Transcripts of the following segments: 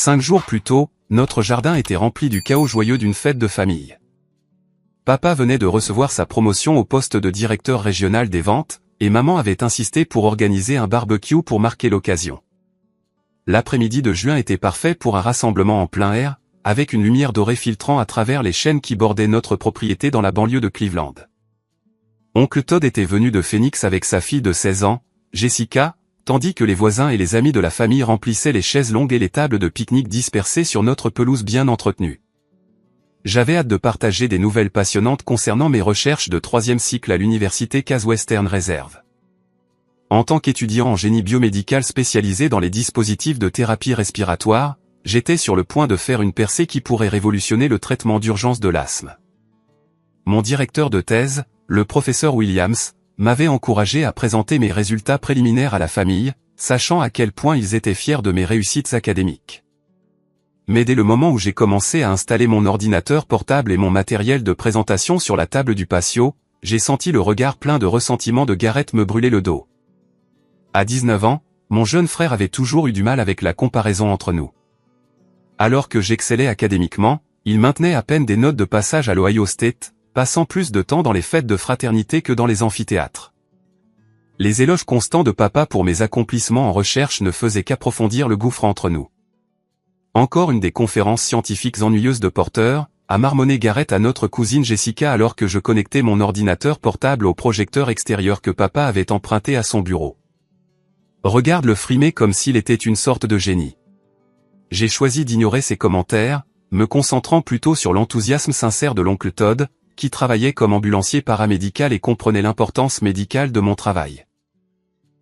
5 jours plus tôt, notre jardin était rempli du chaos joyeux d'une fête de famille. Papa venait de recevoir sa promotion au poste de directeur régional des ventes, et maman avait insisté pour organiser un barbecue pour marquer l'occasion. L'après-midi de juin était parfait pour un rassemblement en plein air, avec une lumière dorée filtrant à travers les chênes qui bordaient notre propriété dans la banlieue de Cleveland. Oncle Todd était venu de Phoenix avec sa fille de 16 ans, Jessica, tandis que les voisins et les amis de la famille remplissaient les chaises longues et les tables de pique-nique dispersées sur notre pelouse bien entretenue. J'avais hâte de partager des nouvelles passionnantes concernant mes recherches de 3e cycle à l'université Case Western Reserve. En tant qu'étudiant en génie biomédical spécialisé dans les dispositifs de thérapie respiratoire, j'étais sur le point de faire une percée qui pourrait révolutionner le traitement d'urgence de l'asthme. Mon directeur de thèse, le professeur Williams, m'avait encouragé à présenter mes résultats préliminaires à la famille, sachant à quel point ils étaient fiers de mes réussites académiques. Mais dès le moment où j'ai commencé à installer mon ordinateur portable et mon matériel de présentation sur la table du patio, j'ai senti le regard plein de ressentiment de Garrett me brûler le dos. À 19 ans, mon jeune frère avait toujours eu du mal avec la comparaison entre nous. Alors que j'excellais académiquement, il maintenait à peine des notes de passage à l'Ohio State, passant plus de temps dans les fêtes de fraternité que dans les amphithéâtres. Les éloges constants de papa pour mes accomplissements en recherche ne faisaient qu'approfondir le gouffre entre nous. Encore une des conférences scientifiques ennuyeuses de Porter, a marmonné Garrett à notre cousine Jessica alors que je connectais mon ordinateur portable au projecteur extérieur que papa avait emprunté à son bureau. Regarde le frimer comme s'il était une sorte de génie. J'ai choisi d'ignorer ses commentaires, me concentrant plutôt sur l'enthousiasme sincère de l'oncle Todd, qui travaillait comme ambulancier paramédical et comprenait l'importance médicale de mon travail.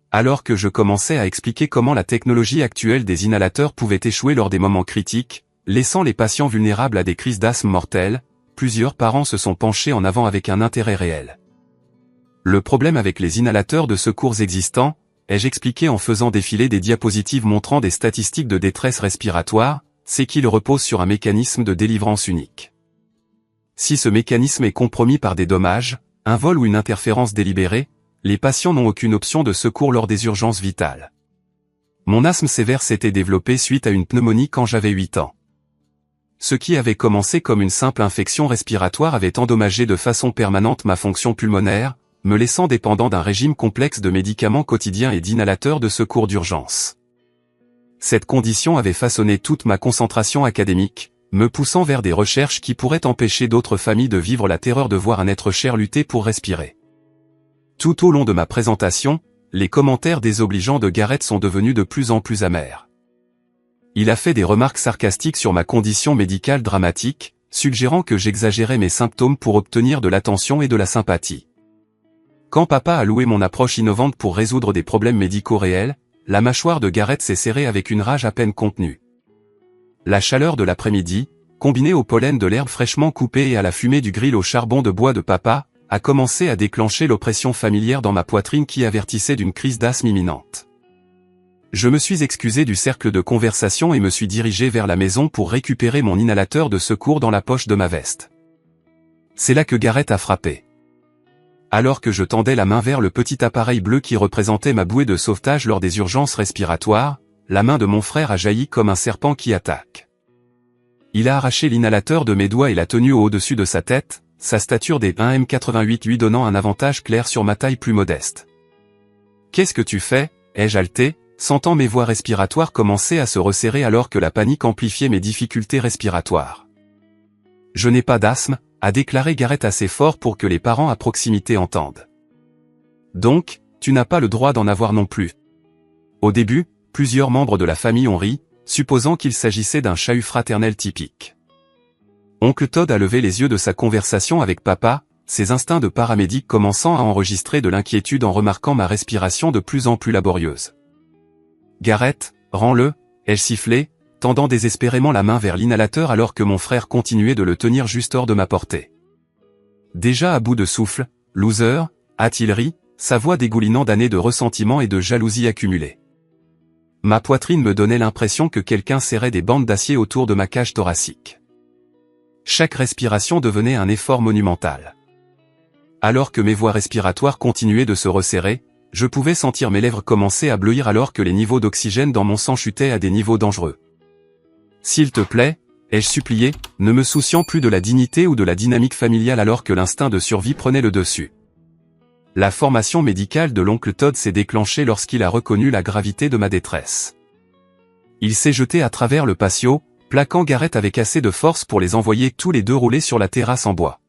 Alors que je commençais à expliquer comment la technologie actuelle des inhalateurs pouvait échouer lors des moments critiques, laissant les patients vulnérables à des crises d'asthme mortelles, plusieurs parents se sont penchés en avant avec un intérêt réel. Le problème avec les inhalateurs de secours existants, ai-je expliqué en faisant défiler des diapositives montrant des statistiques de détresse respiratoire, c'est qu'ils reposent sur un mécanisme de délivrance unique. Si ce mécanisme est compromis par des dommages, un vol ou une interférence délibérée, les patients n'ont aucune option de secours lors des urgences vitales. Mon asthme sévère s'était développé suite à une pneumonie quand j'avais 8 ans. Ce qui avait commencé comme une simple infection respiratoire avait endommagé de façon permanente ma fonction pulmonaire, me laissant dépendant d'un régime complexe de médicaments quotidiens et d'inhalateurs de secours d'urgence. Cette condition avait façonné toute ma concentration académique, me poussant vers des recherches qui pourraient empêcher d'autres familles de vivre la terreur de voir un être cher lutter pour respirer. Tout au long de ma présentation, les commentaires désobligeants de Garrett sont devenus de plus en plus amers. Il a fait des remarques sarcastiques sur ma condition médicale dramatique, suggérant que j'exagérais mes symptômes pour obtenir de l'attention et de la sympathie. Quand papa a loué mon approche innovante pour résoudre des problèmes médicaux réels, la mâchoire de Garrett s'est serrée avec une rage à peine contenue. La chaleur de l'après-midi, combinée au pollen de l'herbe fraîchement coupée et à la fumée du grill au charbon de bois de papa, a commencé à déclencher l'oppression familière dans ma poitrine qui avertissait d'une crise d'asthme imminente. Je me suis excusé du cercle de conversation et me suis dirigé vers la maison pour récupérer mon inhalateur de secours dans la poche de ma veste. C'est là que Garrett a frappé. Alors que je tendais la main vers le petit appareil bleu qui représentait ma bouée de sauvetage lors des urgences respiratoires, la main de mon frère a jailli comme un serpent qui attaque. Il a arraché l'inhalateur de mes doigts et l'a tenu au-dessus de sa tête, sa stature des 1m88 lui donnant un avantage clair sur ma taille plus modeste. « Qu'est-ce que tu fais » ai-je haleté, sentant mes voies respiratoires commencer à se resserrer alors que la panique amplifiait mes difficultés respiratoires. « Je n'ai pas d'asthme » a déclaré Garrett assez fort pour que les parents à proximité entendent. « Donc, tu n'as pas le droit d'en avoir non plus. » Au début, plusieurs membres de la famille ont ri, supposant qu'il s'agissait d'un chahut fraternel typique. Oncle Todd a levé les yeux de sa conversation avec papa, ses instincts de paramédic commençant à enregistrer de l'inquiétude en remarquant ma respiration de plus en plus laborieuse. « Garrett, rends-le » ai-je sifflé, tendant désespérément la main vers l'inhalateur alors que mon frère continuait de le tenir juste hors de ma portée. Déjà à bout de souffle, « Loser » a-t-il ri, sa voix dégoulinant d'années de ressentiment et de jalousie accumulée. Ma poitrine me donnait l'impression que quelqu'un serrait des bandes d'acier autour de ma cage thoracique. Chaque respiration devenait un effort monumental. Alors que mes voies respiratoires continuaient de se resserrer, je pouvais sentir mes lèvres commencer à bleuir alors que les niveaux d'oxygène dans mon sang chutaient à des niveaux dangereux. S'il te plaît, ai-je supplié, ne me souciant plus de la dignité ou de la dynamique familiale alors que l'instinct de survie prenait le dessus. La formation médicale de l'oncle Todd s'est déclenchée lorsqu'il a reconnu la gravité de ma détresse. Il s'est jeté à travers le patio, plaquant Garrett avec assez de force pour les envoyer tous les deux rouler sur la terrasse en bois.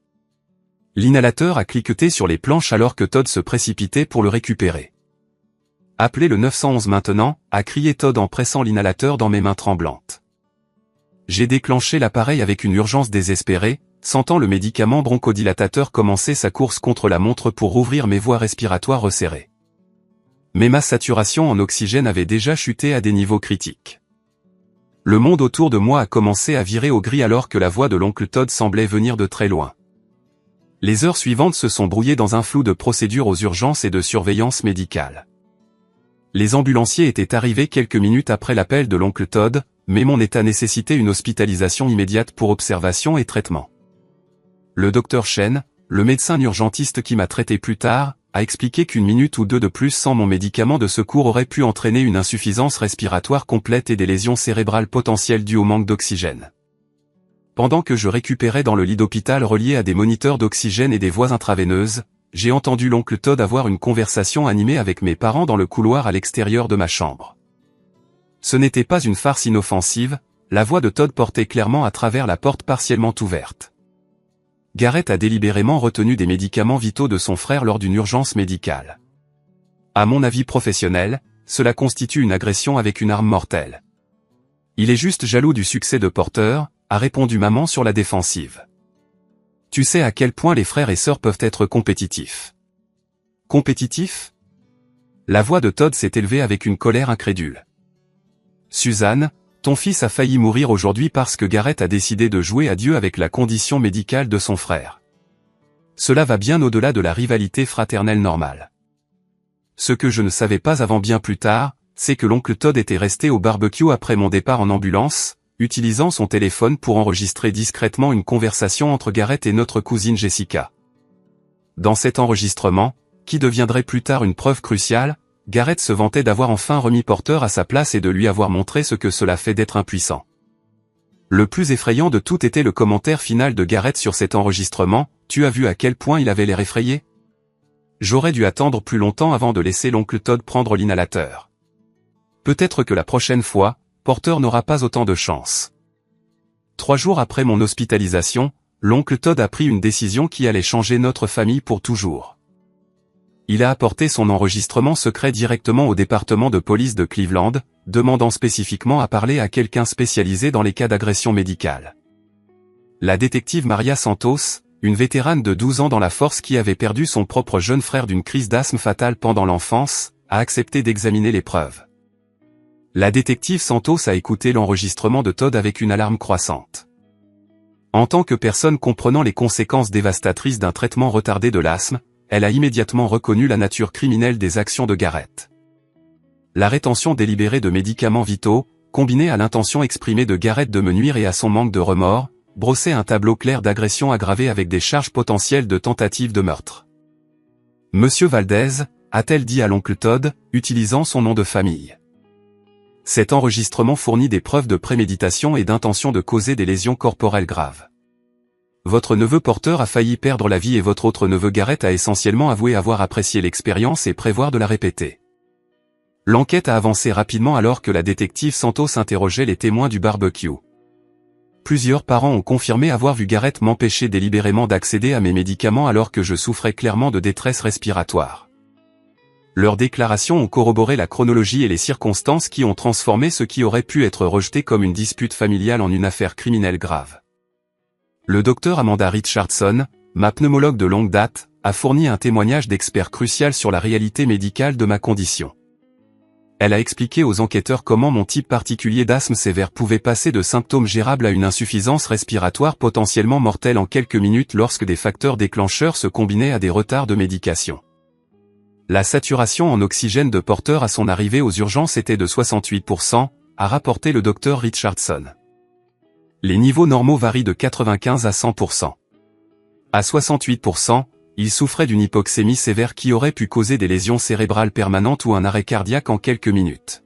L'inhalateur a cliqueté sur les planches alors que Todd se précipitait pour le récupérer. « Appelez le 911 maintenant », a crié Todd en pressant l'inhalateur dans mes mains tremblantes. J'ai déclenché l'appareil avec une urgence désespérée, sentant le médicament bronchodilatateur commencer sa course contre la montre pour rouvrir mes voies respiratoires resserrées. Mais ma saturation en oxygène avait déjà chuté à des niveaux critiques. Le monde autour de moi a commencé à virer au gris alors que la voix de l'oncle Todd semblait venir de très loin. Les heures suivantes se sont brouillées dans un flou de procédures aux urgences et de surveillance médicale. Les ambulanciers étaient arrivés quelques minutes après l'appel de l'oncle Todd, mais mon état nécessitait une hospitalisation immédiate pour observation et traitement. Le docteur Chen, le médecin urgentiste qui m'a traité plus tard, a expliqué qu'une minute ou deux de plus sans mon médicament de secours aurait pu entraîner une insuffisance respiratoire complète et des lésions cérébrales potentielles dues au manque d'oxygène. Pendant que je récupérais dans le lit d'hôpital relié à des moniteurs d'oxygène et des voies intraveineuses, j'ai entendu l'oncle Todd avoir une conversation animée avec mes parents dans le couloir à l'extérieur de ma chambre. Ce n'était pas une farce inoffensive, la voix de Todd portait clairement à travers la porte partiellement ouverte. Garrett a délibérément retenu des médicaments vitaux de son frère lors d'une urgence médicale. À mon avis professionnel, cela constitue une agression avec une arme mortelle. Il est juste jaloux du succès de Porter, a répondu maman sur la défensive. Tu sais à quel point les frères et sœurs peuvent être compétitifs. Compétitifs ? La voix de Todd s'est élevée avec une colère incrédule. Suzanne, ton fils a failli mourir aujourd'hui parce que Garrett a décidé de jouer à Dieu avec la condition médicale de son frère. Cela va bien au-delà de la rivalité fraternelle normale. Ce que je ne savais pas avant bien plus tard, c'est que l'oncle Todd était resté au barbecue après mon départ en ambulance, utilisant son téléphone pour enregistrer discrètement une conversation entre Garrett et notre cousine Jessica. Dans cet enregistrement, qui deviendrait plus tard une preuve cruciale, Garrett se vantait d'avoir enfin remis Porter à sa place et de lui avoir montré ce que cela fait d'être impuissant. Le plus effrayant de tout était le commentaire final de Garrett sur cet enregistrement, « Tu as vu à quel point il avait l'air effrayé ?» J'aurais dû attendre plus longtemps avant de laisser l'oncle Todd prendre l'inhalateur. Peut-être que la prochaine fois, Porter n'aura pas autant de chance. 3 jours après mon hospitalisation, l'oncle Todd a pris une décision qui allait changer notre famille pour toujours. Il a apporté son enregistrement secret directement au département de police de Cleveland, demandant spécifiquement à parler à quelqu'un spécialisé dans les cas d'agression médicale. La détective Maria Santos, une vétérane de 12 ans dans la force qui avait perdu son propre jeune frère d'une crise d'asthme fatale pendant l'enfance, a accepté d'examiner les preuves. La détective Santos a écouté l'enregistrement de Todd avec une alarme croissante. En tant que personne comprenant les conséquences dévastatrices d'un traitement retardé de l'asthme, elle a immédiatement reconnu la nature criminelle des actions de Garrett. La rétention délibérée de médicaments vitaux, combinée à l'intention exprimée de Garrett de me nuire et à son manque de remords, brossait un tableau clair d'agression aggravée avec des charges potentielles de tentative de meurtre. « Monsieur Valdez », a-t-elle dit à l'oncle Todd, utilisant son nom de famille. Cet enregistrement fournit des preuves de préméditation et d'intention de causer des lésions corporelles graves. Votre neveu Porter a failli perdre la vie et votre autre neveu Garrett a essentiellement avoué avoir apprécié l'expérience et prévoir de la répéter. L'enquête a avancé rapidement alors que la détective Santos interrogeait les témoins du barbecue. Plusieurs parents ont confirmé avoir vu Garrett m'empêcher délibérément d'accéder à mes médicaments alors que je souffrais clairement de détresse respiratoire. Leurs déclarations ont corroboré la chronologie et les circonstances qui ont transformé ce qui aurait pu être rejeté comme une dispute familiale en une affaire criminelle grave. Le docteur Amanda Richardson, ma pneumologue de longue date, a fourni un témoignage d'expert crucial sur la réalité médicale de ma condition. Elle a expliqué aux enquêteurs comment mon type particulier d'asthme sévère pouvait passer de symptômes gérables à une insuffisance respiratoire potentiellement mortelle en quelques minutes lorsque des facteurs déclencheurs se combinaient à des retards de médication. La saturation en oxygène de Porter à son arrivée aux urgences était de 68%, a rapporté le docteur Richardson. Les niveaux normaux varient de 95 à 100%. À 68%, il souffrait d'une hypoxémie sévère qui aurait pu causer des lésions cérébrales permanentes ou un arrêt cardiaque en quelques minutes.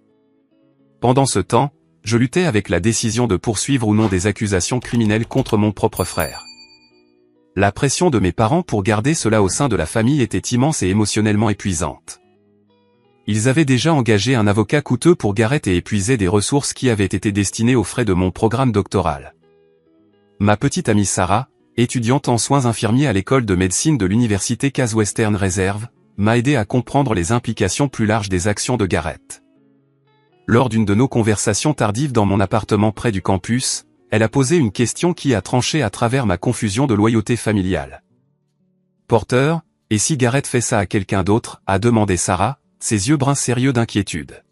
Pendant ce temps, je luttais avec la décision de poursuivre ou non des accusations criminelles contre mon propre frère. La pression de mes parents pour garder cela au sein de la famille était immense et émotionnellement épuisante. Ils avaient déjà engagé un avocat coûteux pour Garrett et épuisé des ressources qui avaient été destinées aux frais de mon programme doctoral. Ma petite amie Sarah, étudiante en soins infirmiers à l'école de médecine de l'université Case Western Reserve, m'a aidé à comprendre les implications plus larges des actions de Garrett. Lors d'une de nos conversations tardives dans mon appartement près du campus, elle a posé une question qui a tranché à travers ma confusion de loyauté familiale. « Porter, et si Garrett fait ça à quelqu'un d'autre ?» a demandé Sarah, ses yeux bruns sérieux d'inquiétude.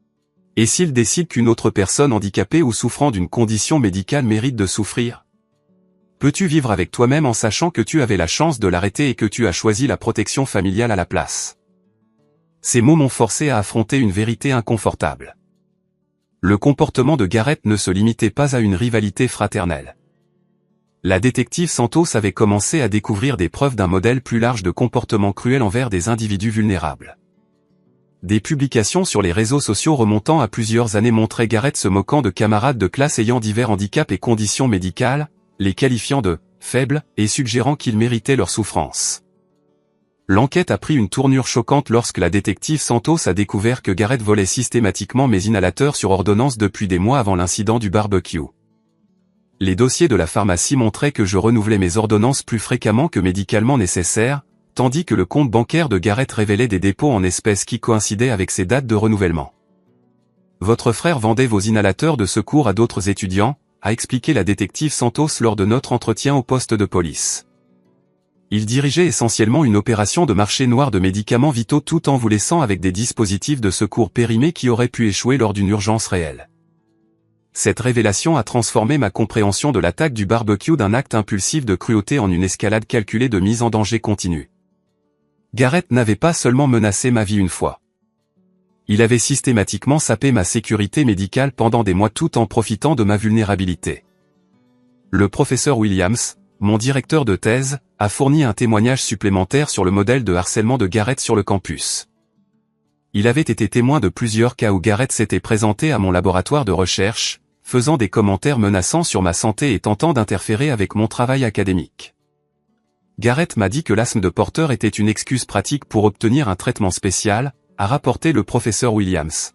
« Et s'il décide qu'une autre personne handicapée ou souffrant d'une condition médicale mérite de souffrir ? Peux-tu vivre avec toi-même en sachant que tu avais la chance de l'arrêter et que tu as choisi la protection familiale à la place ?» Ces mots m'ont forcé à affronter une vérité inconfortable. Le comportement de Garrett ne se limitait pas à une rivalité fraternelle. La détective Santos avait commencé à découvrir des preuves d'un modèle plus large de comportement cruel envers des individus vulnérables. Des publications sur les réseaux sociaux remontant à plusieurs années montraient Garrett se moquant de camarades de classe ayant divers handicaps et conditions médicales, les qualifiant de « faibles » et suggérant qu'ils méritaient leur souffrance. L'enquête a pris une tournure choquante lorsque la détective Santos a découvert que Garrett volait systématiquement mes inhalateurs sur ordonnance depuis des mois avant l'incident du barbecue. Les dossiers de la pharmacie montraient que je renouvelais mes ordonnances plus fréquemment que médicalement nécessaire, tandis que le compte bancaire de Garrett révélait des dépôts en espèces qui coïncidaient avec ses dates de renouvellement. « Votre frère vendait vos inhalateurs de secours à d'autres étudiants », a expliqué la détective Santos lors de notre entretien au poste de police. Il dirigeait essentiellement une opération de marché noir de médicaments vitaux tout en vous laissant avec des dispositifs de secours périmés qui auraient pu échouer lors d'une urgence réelle. Cette révélation a transformé ma compréhension de l'attaque du barbecue d'un acte impulsif de cruauté en une escalade calculée de mise en danger continue. Garrett n'avait pas seulement menacé ma vie une fois. Il avait systématiquement sapé ma sécurité médicale pendant des mois tout en profitant de ma vulnérabilité. Le professeur Williams, mon directeur de thèse, a fourni un témoignage supplémentaire sur le modèle de harcèlement de Garrett sur le campus. Il avait été témoin de plusieurs cas où Garrett s'était présenté à mon laboratoire de recherche, faisant des commentaires menaçants sur ma santé et tentant d'interférer avec mon travail académique. Garrett m'a dit que l'asthme de Porter était une excuse pratique pour obtenir un traitement spécial, a rapporté le professeur Williams.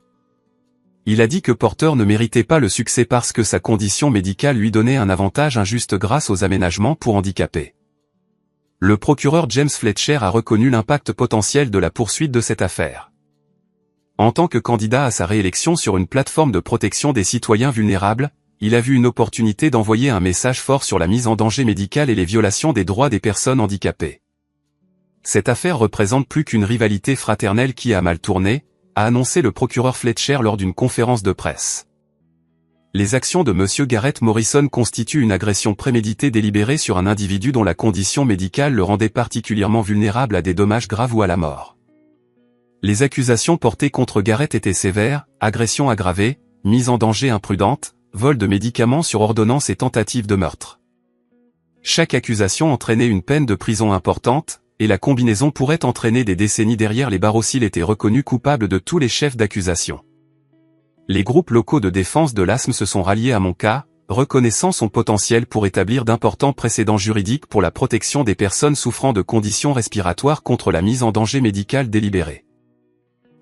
Il a dit que Porter ne méritait pas le succès parce que sa condition médicale lui donnait un avantage injuste grâce aux aménagements pour handicapés. Le procureur James Fletcher a reconnu l'impact potentiel de la poursuite de cette affaire. En tant que candidat à sa réélection sur une plateforme de protection des citoyens vulnérables, il a vu une opportunité d'envoyer un message fort sur la mise en danger médicale et les violations des droits des personnes handicapées. Cette affaire représente plus qu'une rivalité fraternelle qui a mal tourné, a annoncé le procureur Fletcher lors d'une conférence de presse. Les actions de M. Garrett Morrison constituent une agression préméditée délibérée sur un individu dont la condition médicale le rendait particulièrement vulnérable à des dommages graves ou à la mort. Les accusations portées contre Garrett étaient sévères, agression aggravée, mise en danger imprudente, vol de médicaments sur ordonnance et tentative de meurtre. Chaque accusation entraînait une peine de prison importante, et la combinaison pourrait entraîner des décennies derrière les barreaux s'il était reconnu coupable de tous les chefs d'accusation. Les groupes locaux de défense de l'asthme se sont ralliés à mon cas, reconnaissant son potentiel pour établir d'importants précédents juridiques pour la protection des personnes souffrant de conditions respiratoires contre la mise en danger médicale délibérée.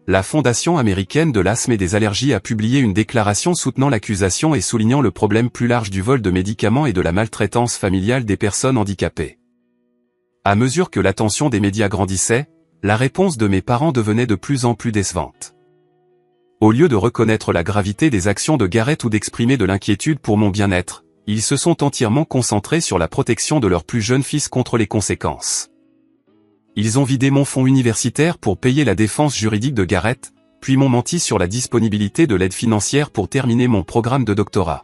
La Fondation américaine de l'asthme et des allergies a publié une déclaration soutenant l'accusation et soulignant le problème plus large du vol de médicaments et de la maltraitance familiale des personnes handicapées. À mesure que l'attention des médias grandissait, la réponse de mes parents devenait de plus en plus décevante. Au lieu de reconnaître la gravité des actions de Garrett ou d'exprimer de l'inquiétude pour mon bien-être, ils se sont entièrement concentrés sur la protection de leur plus jeune fils contre les conséquences. Ils ont vidé mon fonds universitaire pour payer la défense juridique de Garrett, puis m'ont menti sur la disponibilité de l'aide financière pour terminer mon programme de doctorat.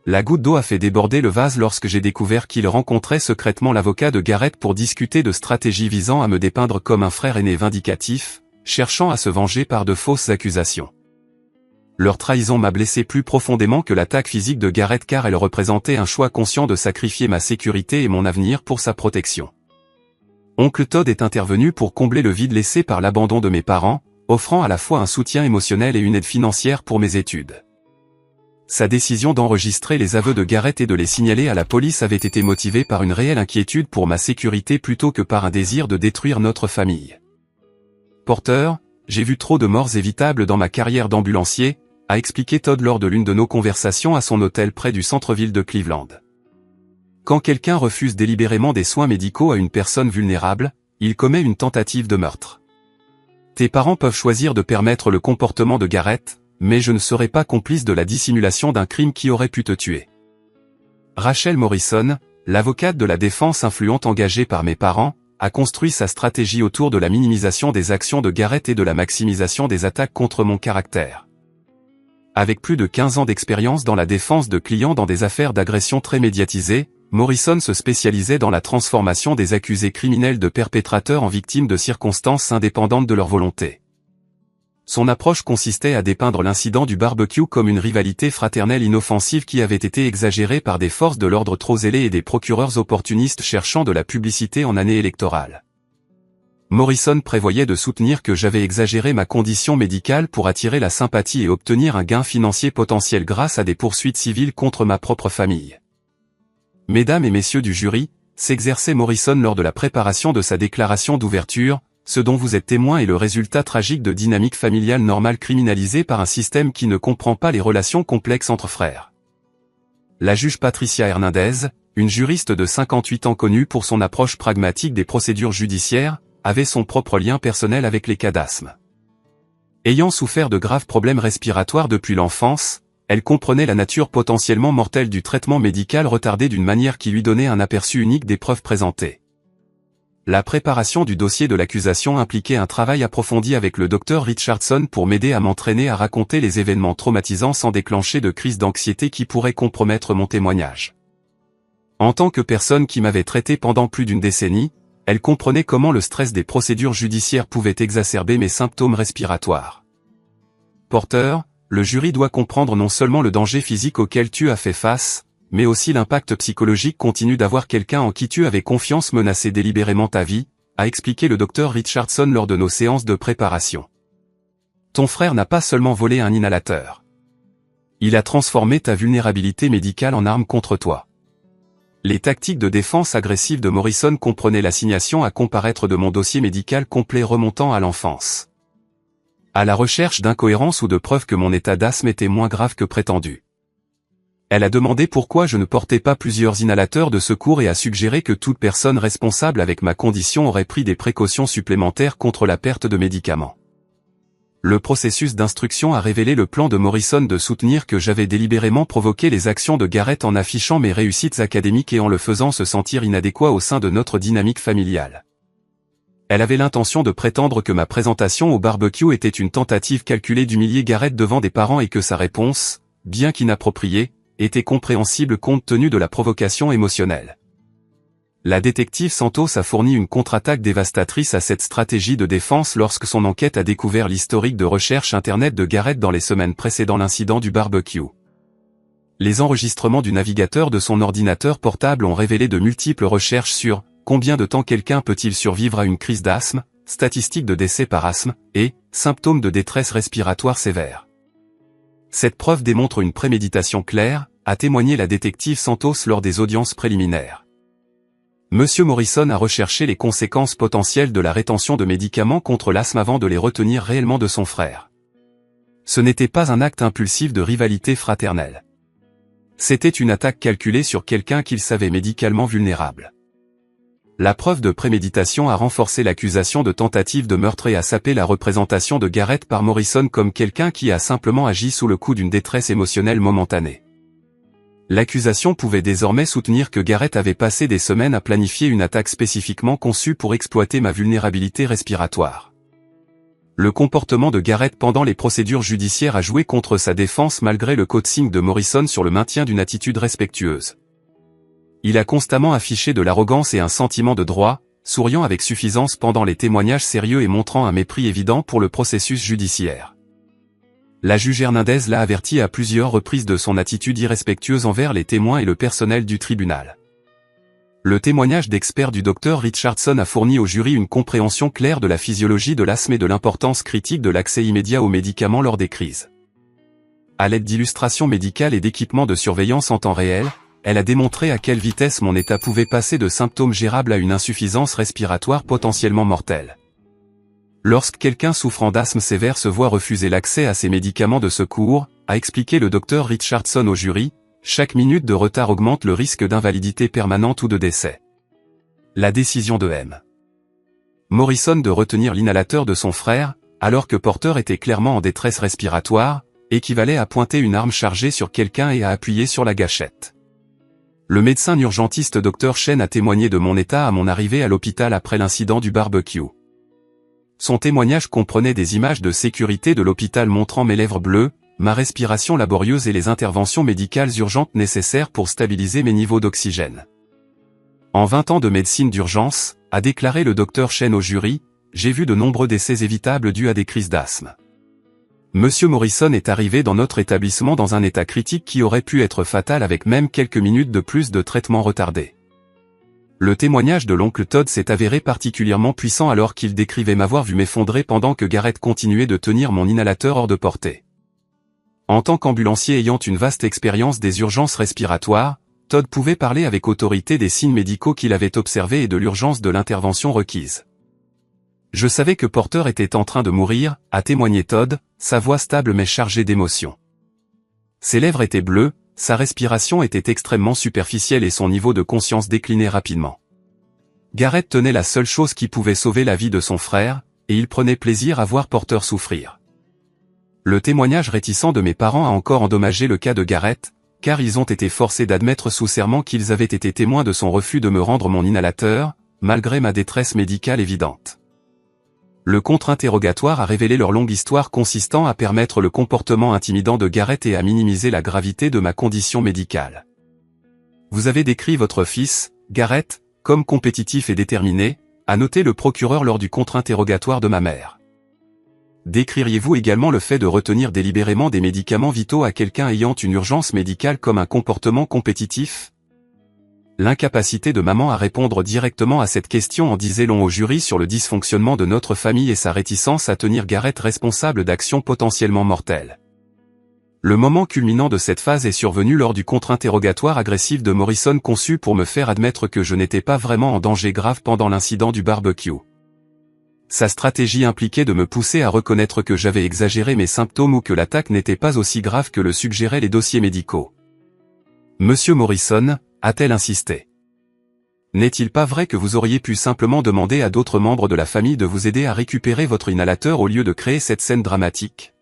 La goutte d'eau a fait déborder le vase lorsque j'ai découvert qu'ils rencontraient secrètement l'avocat de Garrett pour discuter de stratégies visant à me dépeindre comme un frère aîné vindicatif, cherchant à se venger par de fausses accusations. Leur trahison m'a blessé plus profondément que l'attaque physique de Garrett car elle représentait un choix conscient de sacrifier ma sécurité et mon avenir pour sa protection. Oncle Todd est intervenu pour combler le vide laissé par l'abandon de mes parents, offrant à la fois un soutien émotionnel et une aide financière pour mes études. Sa décision d'enregistrer les aveux de Garrett et de les signaler à la police avait été motivée par une réelle inquiétude pour ma sécurité plutôt que par un désir de détruire notre famille. Porter, j'ai vu trop de morts évitables dans ma carrière d'ambulancier, a expliqué Todd lors de l'une de nos conversations à son hôtel près du centre-ville de Cleveland. Quand quelqu'un refuse délibérément des soins médicaux à une personne vulnérable, il commet une tentative de meurtre. Tes parents peuvent choisir de permettre le comportement de Garrett, mais je ne serai pas complice de la dissimulation d'un crime qui aurait pu te tuer. Rachel Morrison, l'avocate de la défense influente engagée par mes parents, a construit sa stratégie autour de la minimisation des actions de Garrett et de la maximisation des attaques contre mon caractère. Avec plus de 15 ans d'expérience dans la défense de clients dans des affaires d'agression très médiatisées, Morrison se spécialisait dans la transformation des accusés criminels de perpétrateurs en victimes de circonstances indépendantes de leur volonté. Son approche consistait à dépeindre l'incident du barbecue comme une rivalité fraternelle inoffensive qui avait été exagérée par des forces de l'ordre trop zélées et des procureurs opportunistes cherchant de la publicité en année électorale. Morrison prévoyait de soutenir que j'avais exagéré ma condition médicale pour attirer la sympathie et obtenir un gain financier potentiel grâce à des poursuites civiles contre ma propre famille. Mesdames et messieurs du jury, s'exerçait Morrison lors de la préparation de sa déclaration d'ouverture. Ce dont vous êtes témoin est le résultat tragique de dynamiques familiales normales criminalisées par un système qui ne comprend pas les relations complexes entre frères. La juge Patricia Hernandez, une juriste de 58 ans connue pour son approche pragmatique des procédures judiciaires, avait son propre lien personnel avec les cas d'asthme. Ayant souffert de graves problèmes respiratoires depuis l'enfance, elle comprenait la nature potentiellement mortelle du traitement médical retardé d'une manière qui lui donnait un aperçu unique des preuves présentées. La préparation du dossier de l'accusation impliquait un travail approfondi avec le Dr Richardson pour m'aider à m'entraîner à raconter les événements traumatisants sans déclencher de crise d'anxiété qui pourraient compromettre mon témoignage. En tant que personne qui m'avait traité pendant plus d'une décennie, elle comprenait comment le stress des procédures judiciaires pouvait exacerber mes symptômes respiratoires. Porter, le jury doit comprendre non seulement le danger physique auquel tu as fait face, mais aussi l'impact psychologique continu d'avoir quelqu'un en qui tu avais confiance menacer délibérément ta vie, a expliqué le Dr Richardson lors de nos séances de préparation. Ton frère n'a pas seulement volé un inhalateur. Il a transformé ta vulnérabilité médicale en arme contre toi. Les tactiques de défense agressive de Morrison comprenaient l'assignation à comparaître de mon dossier médical complet remontant à l'enfance. À la recherche d'incohérences ou de preuves que mon état d'asthme était moins grave que prétendu. Elle a demandé pourquoi je ne portais pas plusieurs inhalateurs de secours et a suggéré que toute personne responsable avec ma condition aurait pris des précautions supplémentaires contre la perte de médicaments. Le processus d'instruction a révélé le plan de Morrison de soutenir que j'avais délibérément provoqué les actions de Garrett en affichant mes réussites académiques et en le faisant se sentir inadéquat au sein de notre dynamique familiale. Elle avait l'intention de prétendre que ma présentation au barbecue était une tentative calculée d'humilier Garrett devant des parents et que sa réponse, bien qu'inappropriée, était compréhensible compte tenu de la provocation émotionnelle. La détective Santos a fourni une contre-attaque dévastatrice à cette stratégie de défense lorsque son enquête a découvert l'historique de recherche Internet de Garrett dans les semaines précédant l'incident du barbecue. Les enregistrements du navigateur de son ordinateur portable ont révélé de multiples recherches sur « Combien de temps quelqu'un peut-il survivre à une crise d'asthme, statistiques de décès par asthme, et « Symptômes de détresse respiratoire sévère ». Cette preuve démontre une préméditation claire, a témoigné la détective Santos lors des audiences préliminaires. Monsieur Morrison a recherché les conséquences potentielles de la rétention de médicaments contre l'asthme avant de les retenir réellement de son frère. Ce n'était pas un acte impulsif de rivalité fraternelle. C'était une attaque calculée sur quelqu'un qu'il savait médicalement vulnérable. La preuve de préméditation a renforcé l'accusation de tentative de meurtre et a sapé la représentation de Garrett par Morrison comme quelqu'un qui a simplement agi sous le coup d'une détresse émotionnelle momentanée. L'accusation pouvait désormais soutenir que Garrett avait passé des semaines à planifier une attaque spécifiquement conçue pour exploiter ma vulnérabilité respiratoire. Le comportement de Garrett pendant les procédures judiciaires a joué contre sa défense malgré le coaching de Morrison sur le maintien d'une attitude respectueuse. Il a constamment affiché de l'arrogance et un sentiment de droit, souriant avec suffisance pendant les témoignages sérieux et montrant un mépris évident pour le processus judiciaire. La juge Hernandez l'a averti à plusieurs reprises de son attitude irrespectueuse envers les témoins et le personnel du tribunal. Le témoignage d'expert du Dr Richardson a fourni au jury une compréhension claire de la physiologie de l'asthme et de l'importance critique de l'accès immédiat aux médicaments lors des crises. À l'aide d'illustrations médicales et d'équipements de surveillance en temps réel, elle a démontré à quelle vitesse mon état pouvait passer de symptômes gérables à une insuffisance respiratoire potentiellement mortelle. Lorsque quelqu'un souffrant d'asthme sévère se voit refuser l'accès à ces médicaments de secours, a expliqué le Dr Richardson au jury, chaque minute de retard augmente le risque d'invalidité permanente ou de décès. La décision de M. Morrison de retenir l'inhalateur de son frère, alors que Porter était clairement en détresse respiratoire, équivalait à pointer une arme chargée sur quelqu'un et à appuyer sur la gâchette. Le médecin urgentiste Dr Chen a témoigné de mon état à mon arrivée à l'hôpital après l'incident du barbecue. Son témoignage comprenait des images de sécurité de l'hôpital montrant mes lèvres bleues, ma respiration laborieuse et les interventions médicales urgentes nécessaires pour stabiliser mes niveaux d'oxygène. En 20 ans de médecine d'urgence, a déclaré le Dr Chen au jury, j'ai vu de nombreux décès évitables dus à des crises d'asthme. Monsieur Morrison est arrivé dans notre établissement dans un état critique qui aurait pu être fatal avec même quelques minutes de plus de traitement retardé. Le témoignage de l'oncle Todd s'est avéré particulièrement puissant alors qu'il décrivait m'avoir vu m'effondrer pendant que Garrett continuait de tenir mon inhalateur hors de portée. En tant qu'ambulancier ayant une vaste expérience des urgences respiratoires, Todd pouvait parler avec autorité des signes médicaux qu'il avait observés et de l'urgence de l'intervention requise. Je savais que Porter était en train de mourir, a témoigné Todd, sa voix stable mais chargée d'émotion. Ses lèvres étaient bleues, sa respiration était extrêmement superficielle et son niveau de conscience déclinait rapidement. Garrett tenait la seule chose qui pouvait sauver la vie de son frère, et il prenait plaisir à voir Porter souffrir. Le témoignage réticent de mes parents a encore endommagé le cas de Garrett, car ils ont été forcés d'admettre sous serment qu'ils avaient été témoins de son refus de me rendre mon inhalateur, malgré ma détresse médicale évidente. Le contre-interrogatoire a révélé leur longue histoire consistant à permettre le comportement intimidant de Garrett et à minimiser la gravité de ma condition médicale. Vous avez décrit votre fils, Garrett, comme compétitif et déterminé, a noté le procureur lors du contre-interrogatoire de ma mère. Décririez-vous également le fait de retenir délibérément des médicaments vitaux à quelqu'un ayant une urgence médicale comme un comportement compétitif ? L'incapacité de maman à répondre directement à cette question en disait long au jury sur le dysfonctionnement de notre famille et sa réticence à tenir Garrett responsable d'actions potentiellement mortelles. Le moment culminant de cette phase est survenu lors du contre-interrogatoire agressif de Morrison conçu pour me faire admettre que je n'étais pas vraiment en danger grave pendant l'incident du barbecue. Sa stratégie impliquait de me pousser à reconnaître que j'avais exagéré mes symptômes ou que l'attaque n'était pas aussi grave que le suggéraient les dossiers médicaux. Monsieur Morrison, a-t-elle insisté. N'est-il pas vrai que vous auriez pu simplement demander à d'autres membres de la famille de vous aider à récupérer votre inhalateur au lieu de créer cette scène dramatique ?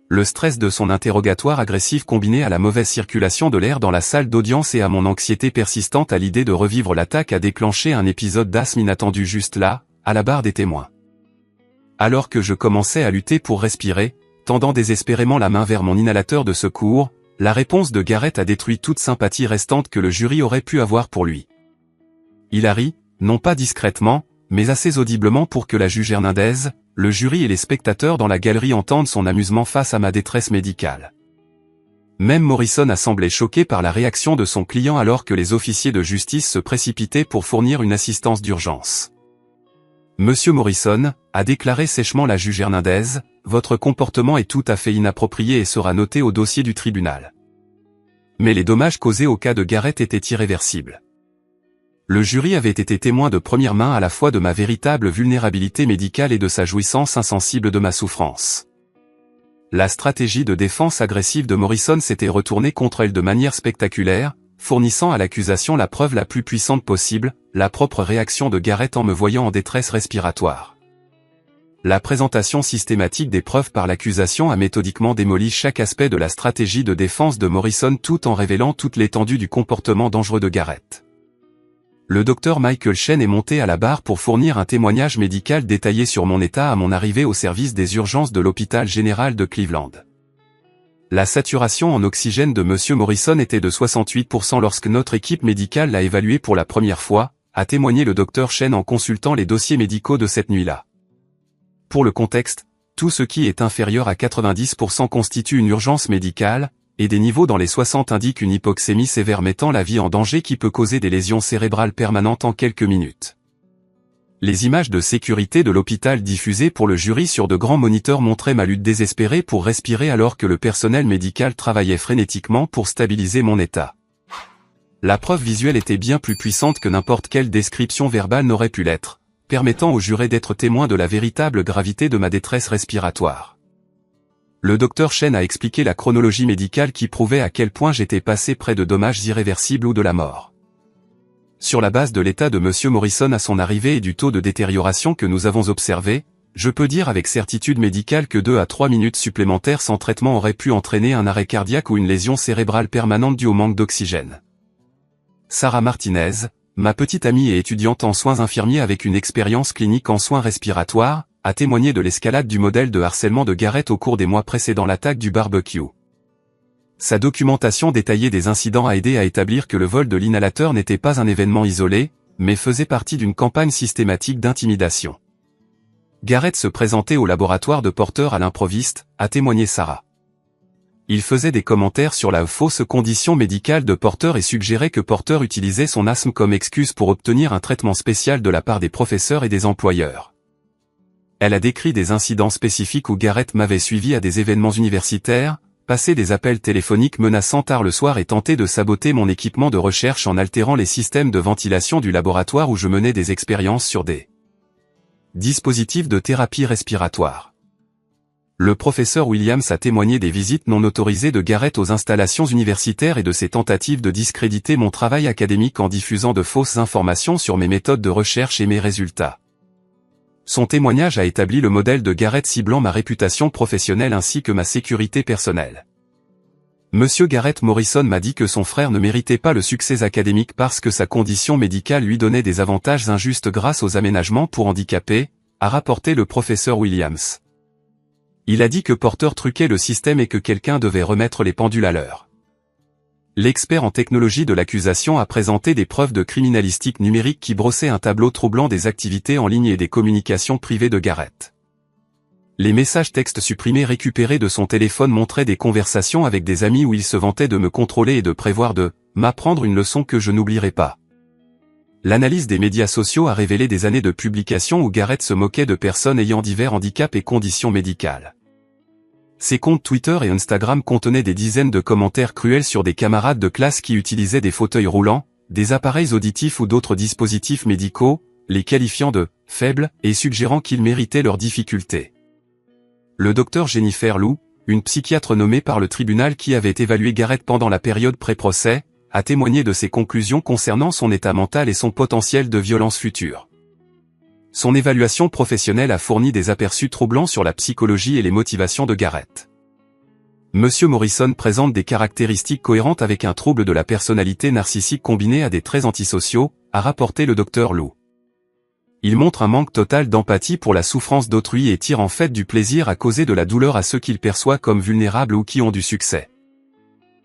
Le stress de son interrogatoire agressif combiné à la mauvaise circulation de l'air dans la salle d'audience et à mon anxiété persistante à l'idée de revivre l'attaque a déclenché un épisode d'asthme inattendu juste là, à la barre des témoins. Alors que je commençais à lutter pour respirer, tendant désespérément la main vers mon inhalateur de secours, la réponse de Garrett a détruit toute sympathie restante que le jury aurait pu avoir pour lui. Il a ri, non pas discrètement, mais assez audiblement pour que la juge Hernandez, le jury et les spectateurs dans la galerie entendent son amusement face à ma détresse médicale. Même Morrison a semblé choqué par la réaction de son client alors que les officiers de justice se précipitaient pour fournir une assistance d'urgence. Monsieur Morrison, a déclaré sèchement la juge Hernandez, votre comportement est tout à fait inapproprié et sera noté au dossier du tribunal. Mais les dommages causés au cas de Garrett étaient irréversibles. Le jury avait été témoin de première main à la fois de ma véritable vulnérabilité médicale et de sa jouissance insensible de ma souffrance. La stratégie de défense agressive de Morrison s'était retournée contre elle de manière spectaculaire, fournissant à l'accusation la preuve la plus puissante possible, la propre réaction de Garrett en me voyant en détresse respiratoire. La présentation systématique des preuves par l'accusation a méthodiquement démoli chaque aspect de la stratégie de défense de Morrison tout en révélant toute l'étendue du comportement dangereux de Garrett. Le docteur Michael Chen est monté à la barre pour fournir un témoignage médical détaillé sur mon état à mon arrivée au service des urgences de l'hôpital général de Cleveland. La saturation en oxygène de Monsieur Morrison était de 68% lorsque notre équipe médicale l'a évalué pour la première fois, a témoigné le docteur Chen en consultant les dossiers médicaux de cette nuit-là. Pour le contexte, tout ce qui est inférieur à 90% constitue une urgence médicale, et des niveaux dans les 60 indiquent une hypoxémie sévère mettant la vie en danger qui peut causer des lésions cérébrales permanentes en quelques minutes. Les images de sécurité de l'hôpital diffusées pour le jury sur de grands moniteurs montraient ma lutte désespérée pour respirer alors que le personnel médical travaillait frénétiquement pour stabiliser mon état. La preuve visuelle était bien plus puissante que n'importe quelle description verbale n'aurait pu l'être, permettant aux jurés d'être témoins de la véritable gravité de ma détresse respiratoire. Le docteur Chen a expliqué la chronologie médicale qui prouvait à quel point j'étais passé près de dommages irréversibles ou de la mort. Sur la base de l'état de M. Morrison à son arrivée et du taux de détérioration que nous avons observé, je peux dire avec certitude médicale que 2 à 3 minutes supplémentaires sans traitement auraient pu entraîner un arrêt cardiaque ou une lésion cérébrale permanente due au manque d'oxygène. Sarah Martinez, ma petite amie et étudiante en soins infirmiers avec une expérience clinique en soins respiratoires, a témoigné de l'escalade du modèle de harcèlement de Garrett au cours des mois précédant l'attaque du barbecue. Sa documentation détaillée des incidents a aidé à établir que le vol de l'inhalateur n'était pas un événement isolé, mais faisait partie d'une campagne systématique d'intimidation. Garrett se présentait au laboratoire de Porter à l'improviste, a témoigné Sarah. Il faisait des commentaires sur la fausse condition médicale de Porter et suggérait que Porter utilisait son asthme comme excuse pour obtenir un traitement spécial de la part des professeurs et des employeurs. Elle a décrit des incidents spécifiques où Garrett m'avait suivi à des événements universitaires, passé des appels téléphoniques menaçant tard le soir et tenté de saboter mon équipement de recherche en altérant les systèmes de ventilation du laboratoire où je menais des expériences sur des dispositifs de thérapie respiratoire. Le professeur Williams a témoigné des visites non autorisées de Garrett aux installations universitaires et de ses tentatives de discréditer mon travail académique en diffusant de fausses informations sur mes méthodes de recherche et mes résultats. Son témoignage a établi le modèle de Garrett ciblant ma réputation professionnelle ainsi que ma sécurité personnelle. Monsieur Garrett Morrison m'a dit que son frère ne méritait pas le succès académique parce que sa condition médicale lui donnait des avantages injustes grâce aux aménagements pour handicapés, a rapporté le professeur Williams. Il a dit que Porter truquait le système et que quelqu'un devait remettre les pendules à l'heure. L'expert en technologie de l'accusation a présenté des preuves de criminalistique numérique qui brossaient un tableau troublant des activités en ligne et des communications privées de Garrett. Les messages textes supprimés récupérés de son téléphone montraient des conversations avec des amis où il se vantait de me contrôler et de prévoir de m'apprendre une leçon que je n'oublierai pas. L'analyse des médias sociaux a révélé des années de publications où Garrett se moquait de personnes ayant divers handicaps et conditions médicales. Ses comptes Twitter et Instagram contenaient des dizaines de commentaires cruels sur des camarades de classe qui utilisaient des fauteuils roulants, des appareils auditifs ou d'autres dispositifs médicaux, les qualifiant de « faibles » et suggérant qu'ils méritaient leurs difficultés. Le docteur Jennifer Lou, une psychiatre nommée par le tribunal qui avait évalué Garrett pendant la période pré-procès, a témoigné de ses conclusions concernant son état mental et son potentiel de violence future. Son évaluation professionnelle a fourni des aperçus troublants sur la psychologie et les motivations de Garrett. Monsieur Morrison présente des caractéristiques cohérentes avec un trouble de la personnalité narcissique combiné à des traits antisociaux, a rapporté le docteur Lou. Il montre un manque total d'empathie pour la souffrance d'autrui et tire en fait du plaisir à causer de la douleur à ceux qu'il perçoit comme vulnérables ou qui ont du succès.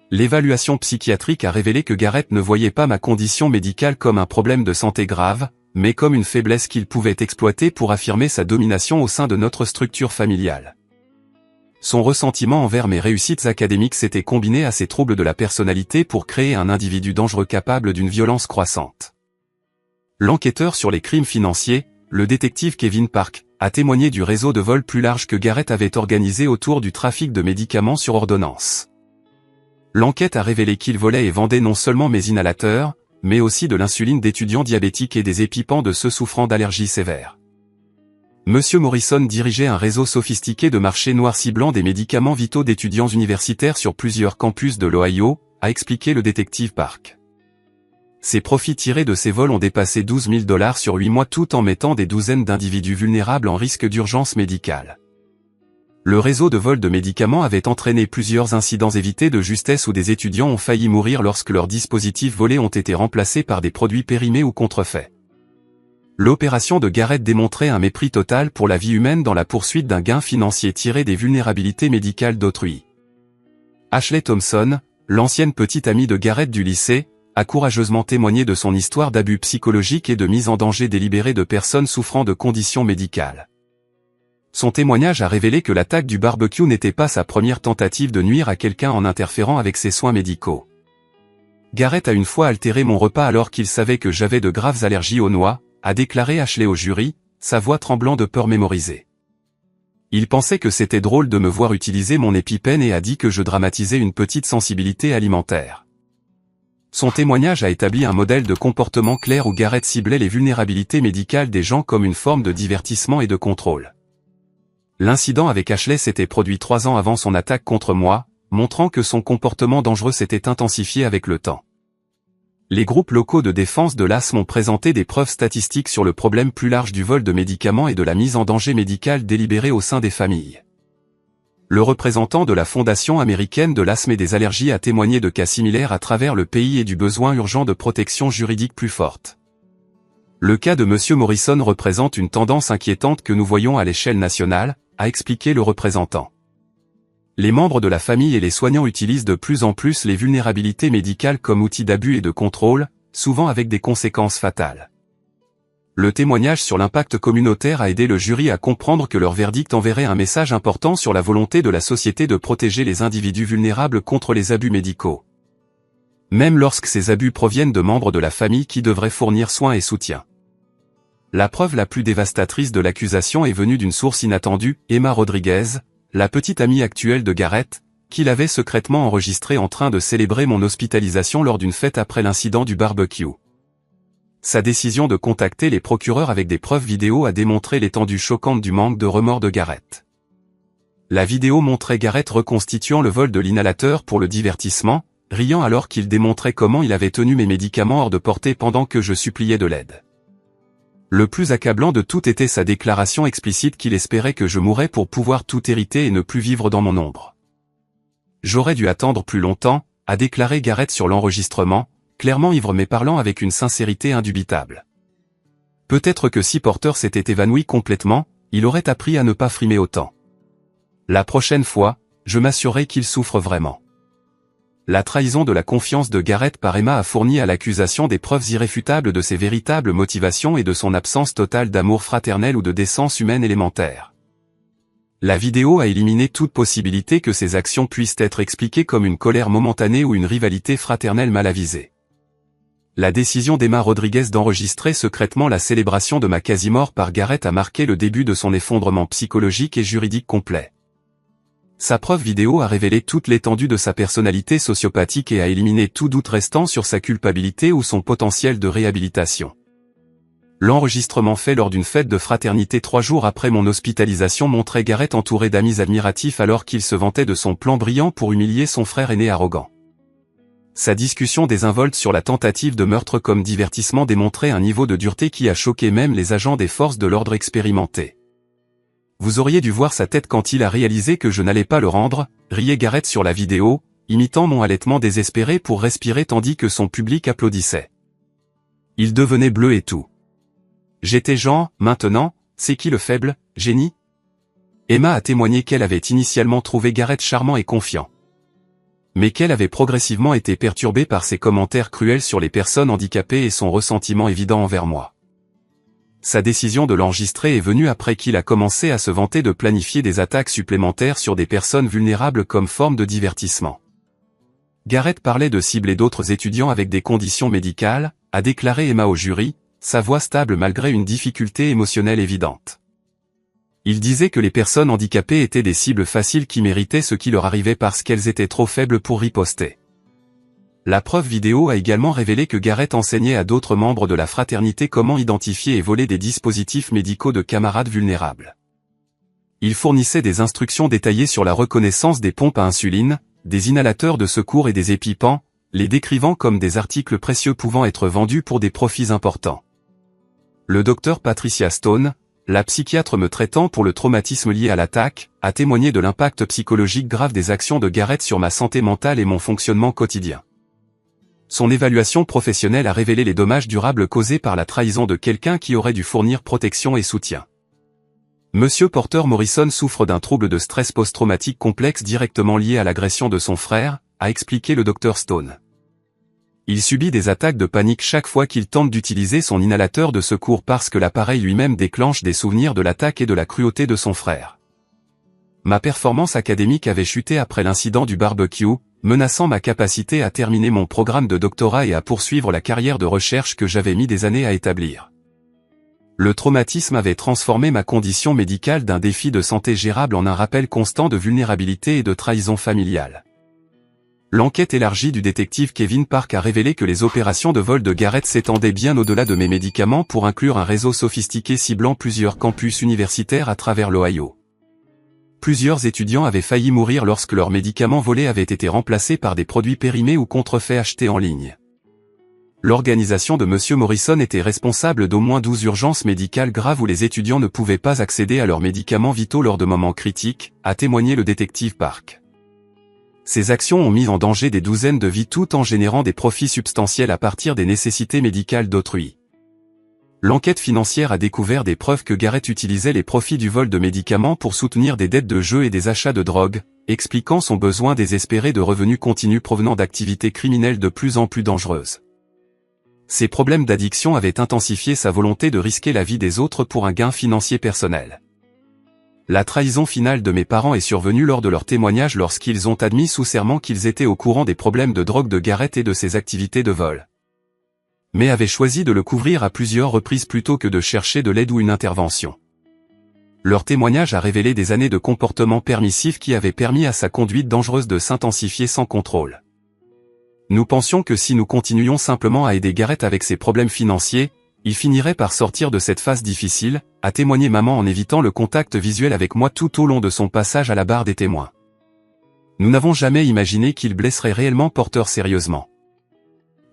L'évaluation psychiatrique a révélé que Garrett ne voyait pas ma condition médicale comme un problème de santé grave, mais comme une faiblesse qu'il pouvait exploiter pour affirmer sa domination au sein de notre structure familiale. Son ressentiment envers mes réussites académiques s'était combiné à ses troubles de la personnalité pour créer un individu dangereux capable d'une violence croissante. L'enquêteur sur les crimes financiers, le détective Kevin Park, a témoigné du réseau de vol plus large que Garrett avait organisé autour du trafic de médicaments sur ordonnance. L'enquête a révélé qu'il volait et vendait non seulement mes inhalateurs, mais aussi de l'insuline d'étudiants diabétiques et des épipens de ceux souffrant d'allergies sévères. Monsieur Morrison dirigeait un réseau sophistiqué de marché noir ciblant des médicaments vitaux d'étudiants universitaires sur plusieurs campus de l'Ohio, a expliqué le détective Park. Ses profits tirés de ces vols ont dépassé 12 000 $ sur 8 mois tout en mettant des douzaines d'individus vulnérables en risque d'urgence médicale. Le réseau de vol de médicaments avait entraîné plusieurs incidents évités de justesse où des étudiants ont failli mourir lorsque leurs dispositifs volés ont été remplacés par des produits périmés ou contrefaits. L'opération de Garrett démontrait un mépris total pour la vie humaine dans la poursuite d'un gain financier tiré des vulnérabilités médicales d'autrui. Ashley Thompson, l'ancienne petite amie de Garrett du lycée, a courageusement témoigné de son histoire d'abus psychologiques et de mise en danger délibérée de personnes souffrant de conditions médicales. Son témoignage a révélé que l'attaque du barbecue n'était pas sa première tentative de nuire à quelqu'un en interférant avec ses soins médicaux. Garrett a une fois altéré mon repas alors qu'il savait que j'avais de graves allergies aux noix, a déclaré Ashley au jury, sa voix tremblant de peur mémorisée. Il pensait que c'était drôle de me voir utiliser mon EpiPen et a dit que je dramatisais une petite sensibilité alimentaire. Son témoignage a établi un modèle de comportement clair où Garrett ciblait les vulnérabilités médicales des gens comme une forme de divertissement et de contrôle. L'incident avec Ashley s'était produit 3 ans avant son attaque contre moi, montrant que son comportement dangereux s'était intensifié avec le temps. Les groupes locaux de défense de l'asthme ont présenté des preuves statistiques sur le problème plus large du vol de médicaments et de la mise en danger médicale délibérée au sein des familles. Le représentant de la Fondation américaine de l'asthme et des allergies a témoigné de cas similaires à travers le pays et du besoin urgent de protection juridique plus forte. Le cas de M. Morrison représente une tendance inquiétante que nous voyons à l'échelle nationale, a expliqué le représentant. Les membres de la famille et les soignants utilisent de plus en plus les vulnérabilités médicales comme outil d'abus et de contrôle, souvent avec des conséquences fatales. Le témoignage sur l'impact communautaire a aidé le jury à comprendre que leur verdict enverrait un message important sur la volonté de la société de protéger les individus vulnérables contre les abus médicaux. Même lorsque ces abus proviennent de membres de la famille qui devraient fournir soins et soutien. La preuve la plus dévastatrice de l'accusation est venue d'une source inattendue, Emma Rodriguez, la petite amie actuelle de Garrett, qui l'avait secrètement enregistré en train de célébrer mon hospitalisation lors d'une fête après l'incident du barbecue. Sa décision de contacter les procureurs avec des preuves vidéo a démontré l'étendue choquante du manque de remords de Garrett. La vidéo montrait Garrett reconstituant le vol de l'inhalateur pour le divertissement, riant alors qu'il démontrait comment il avait tenu mes médicaments hors de portée pendant que je suppliais de l'aide. Le plus accablant de tout était sa déclaration explicite qu'il espérait que je mourrais pour pouvoir tout hériter et ne plus vivre dans mon ombre. J'aurais dû attendre plus longtemps, a déclaré Garrett sur l'enregistrement, clairement ivre mais parlant avec une sincérité indubitable. Peut-être que si Porter s'était évanoui complètement, il aurait appris à ne pas frimer autant. La prochaine fois, je m'assurerai qu'il souffre vraiment. La trahison de la confiance de Garrett par Emma a fourni à l'accusation des preuves irréfutables de ses véritables motivations et de son absence totale d'amour fraternel ou de décence humaine élémentaire. La vidéo a éliminé toute possibilité que ces actions puissent être expliquées comme une colère momentanée ou une rivalité fraternelle mal avisée. La décision d'Emma Rodriguez d'enregistrer secrètement la célébration de ma quasi-mort par Garrett a marqué le début de son effondrement psychologique et juridique complet. Sa preuve vidéo a révélé toute l'étendue de sa personnalité sociopathique et a éliminé tout doute restant sur sa culpabilité ou son potentiel de réhabilitation. L'enregistrement fait lors d'une fête de fraternité 3 jours après mon hospitalisation montrait Garrett entouré d'amis admiratifs alors qu'il se vantait de son plan brillant pour humilier son frère aîné arrogant. Sa discussion désinvolte sur la tentative de meurtre comme divertissement démontrait un niveau de dureté qui a choqué même les agents des forces de l'ordre expérimentés. Vous auriez dû voir sa tête quand il a réalisé que je n'allais pas le rendre, riait Garrett sur la vidéo, imitant mon halètement désespéré pour respirer tandis que son public applaudissait. Il devenait bleu et tout. J'étais Jean, maintenant, c'est qui le faible, génie ? Emma a témoigné qu'elle avait initialement trouvé Garrett charmant et confiant. Mais qu'elle avait progressivement été perturbée par ses commentaires cruels sur les personnes handicapées et son ressentiment évident envers moi. Sa décision de l'enregistrer est venue après qu'il a commencé à se vanter de planifier des attaques supplémentaires sur des personnes vulnérables comme forme de divertissement. Garrett parlait de cibler d'autres étudiants avec des conditions médicales, a déclaré Emma au jury, sa voix stable malgré une difficulté émotionnelle évidente. Il disait que les personnes handicapées étaient des cibles faciles qui méritaient ce qui leur arrivait parce qu'elles étaient trop faibles pour riposter. La preuve vidéo a également révélé que Garrett enseignait à d'autres membres de la fraternité comment identifier et voler des dispositifs médicaux de camarades vulnérables. Il fournissait des instructions détaillées sur la reconnaissance des pompes à insuline, des inhalateurs de secours et des épipens, les décrivant comme des articles précieux pouvant être vendus pour des profits importants. Le docteur Patricia Stone, la psychiatre me traitant pour le traumatisme lié à l'attaque, a témoigné de l'impact psychologique grave des actions de Garrett sur ma santé mentale et mon fonctionnement quotidien. Son évaluation professionnelle a révélé les dommages durables causés par la trahison de quelqu'un qui aurait dû fournir protection et soutien. Monsieur Porter Morrison souffre d'un trouble de stress post-traumatique complexe directement lié à l'agression de son frère, a expliqué le Dr Stone. Il subit des attaques de panique chaque fois qu'il tente d'utiliser son inhalateur de secours parce que l'appareil lui-même déclenche des souvenirs de l'attaque et de la cruauté de son frère. Ma performance académique avait chuté après l'incident du barbecue, menaçant ma capacité à terminer mon programme de doctorat et à poursuivre la carrière de recherche que j'avais mis des années à établir. Le traumatisme avait transformé ma condition médicale d'un défi de santé gérable en un rappel constant de vulnérabilité et de trahison familiale. L'enquête élargie du détective Kevin Park a révélé que les opérations de vol de Garrett s'étendaient bien au-delà de mes médicaments pour inclure un réseau sophistiqué ciblant plusieurs campus universitaires à travers l'Ohio. Plusieurs étudiants avaient failli mourir lorsque leurs médicaments volés avaient été remplacés par des produits périmés ou contrefaits achetés en ligne. L'organisation de M. Morrison était responsable d'au moins 12 urgences médicales graves où les étudiants ne pouvaient pas accéder à leurs médicaments vitaux lors de moments critiques, a témoigné le détective Park. Ces actions ont mis en danger des douzaines de vies tout en générant des profits substantiels à partir des nécessités médicales d'autrui. L'enquête financière a découvert des preuves que Garrett utilisait les profits du vol de médicaments pour soutenir des dettes de jeu et des achats de drogue, expliquant son besoin désespéré de revenus continus provenant d'activités criminelles de plus en plus dangereuses. Ces problèmes d'addiction avaient intensifié sa volonté de risquer la vie des autres pour un gain financier personnel. La trahison finale de mes parents est survenue lors de leur témoignage lorsqu'ils ont admis sous serment qu'ils étaient au courant des problèmes de drogue de Garrett et de ses activités de vol. Mais avaient choisi de le couvrir à plusieurs reprises plutôt que de chercher de l'aide ou une intervention. Leur témoignage a révélé des années de comportement permissif qui avaient permis à sa conduite dangereuse de s'intensifier sans contrôle. Nous pensions que si nous continuions simplement à aider Garrett avec ses problèmes financiers, il finirait par sortir de cette phase difficile, a témoigné maman en évitant le contact visuel avec moi tout au long de son passage à la barre des témoins. Nous n'avons jamais imaginé qu'il blesserait réellement Porter sérieusement.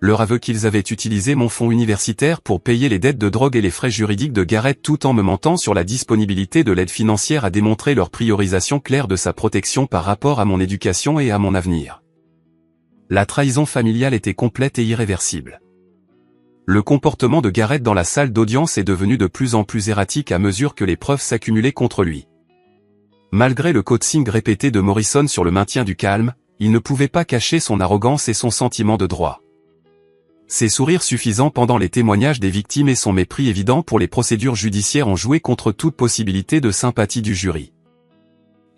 Leur aveu qu'ils avaient utilisé mon fonds universitaire pour payer les dettes de drogue et les frais juridiques de Garrett tout en me mentant sur la disponibilité de l'aide financière a démontré leur priorisation claire de sa protection par rapport à mon éducation et à mon avenir. La trahison familiale était complète et irréversible. Le comportement de Garrett dans la salle d'audience est devenu de plus en plus erratique à mesure que les preuves s'accumulaient contre lui. Malgré le coaching répété de Morrison sur le maintien du calme, il ne pouvait pas cacher son arrogance et son sentiment de droit. Ses sourires suffisants pendant les témoignages des victimes et son mépris évident pour les procédures judiciaires ont joué contre toute possibilité de sympathie du jury.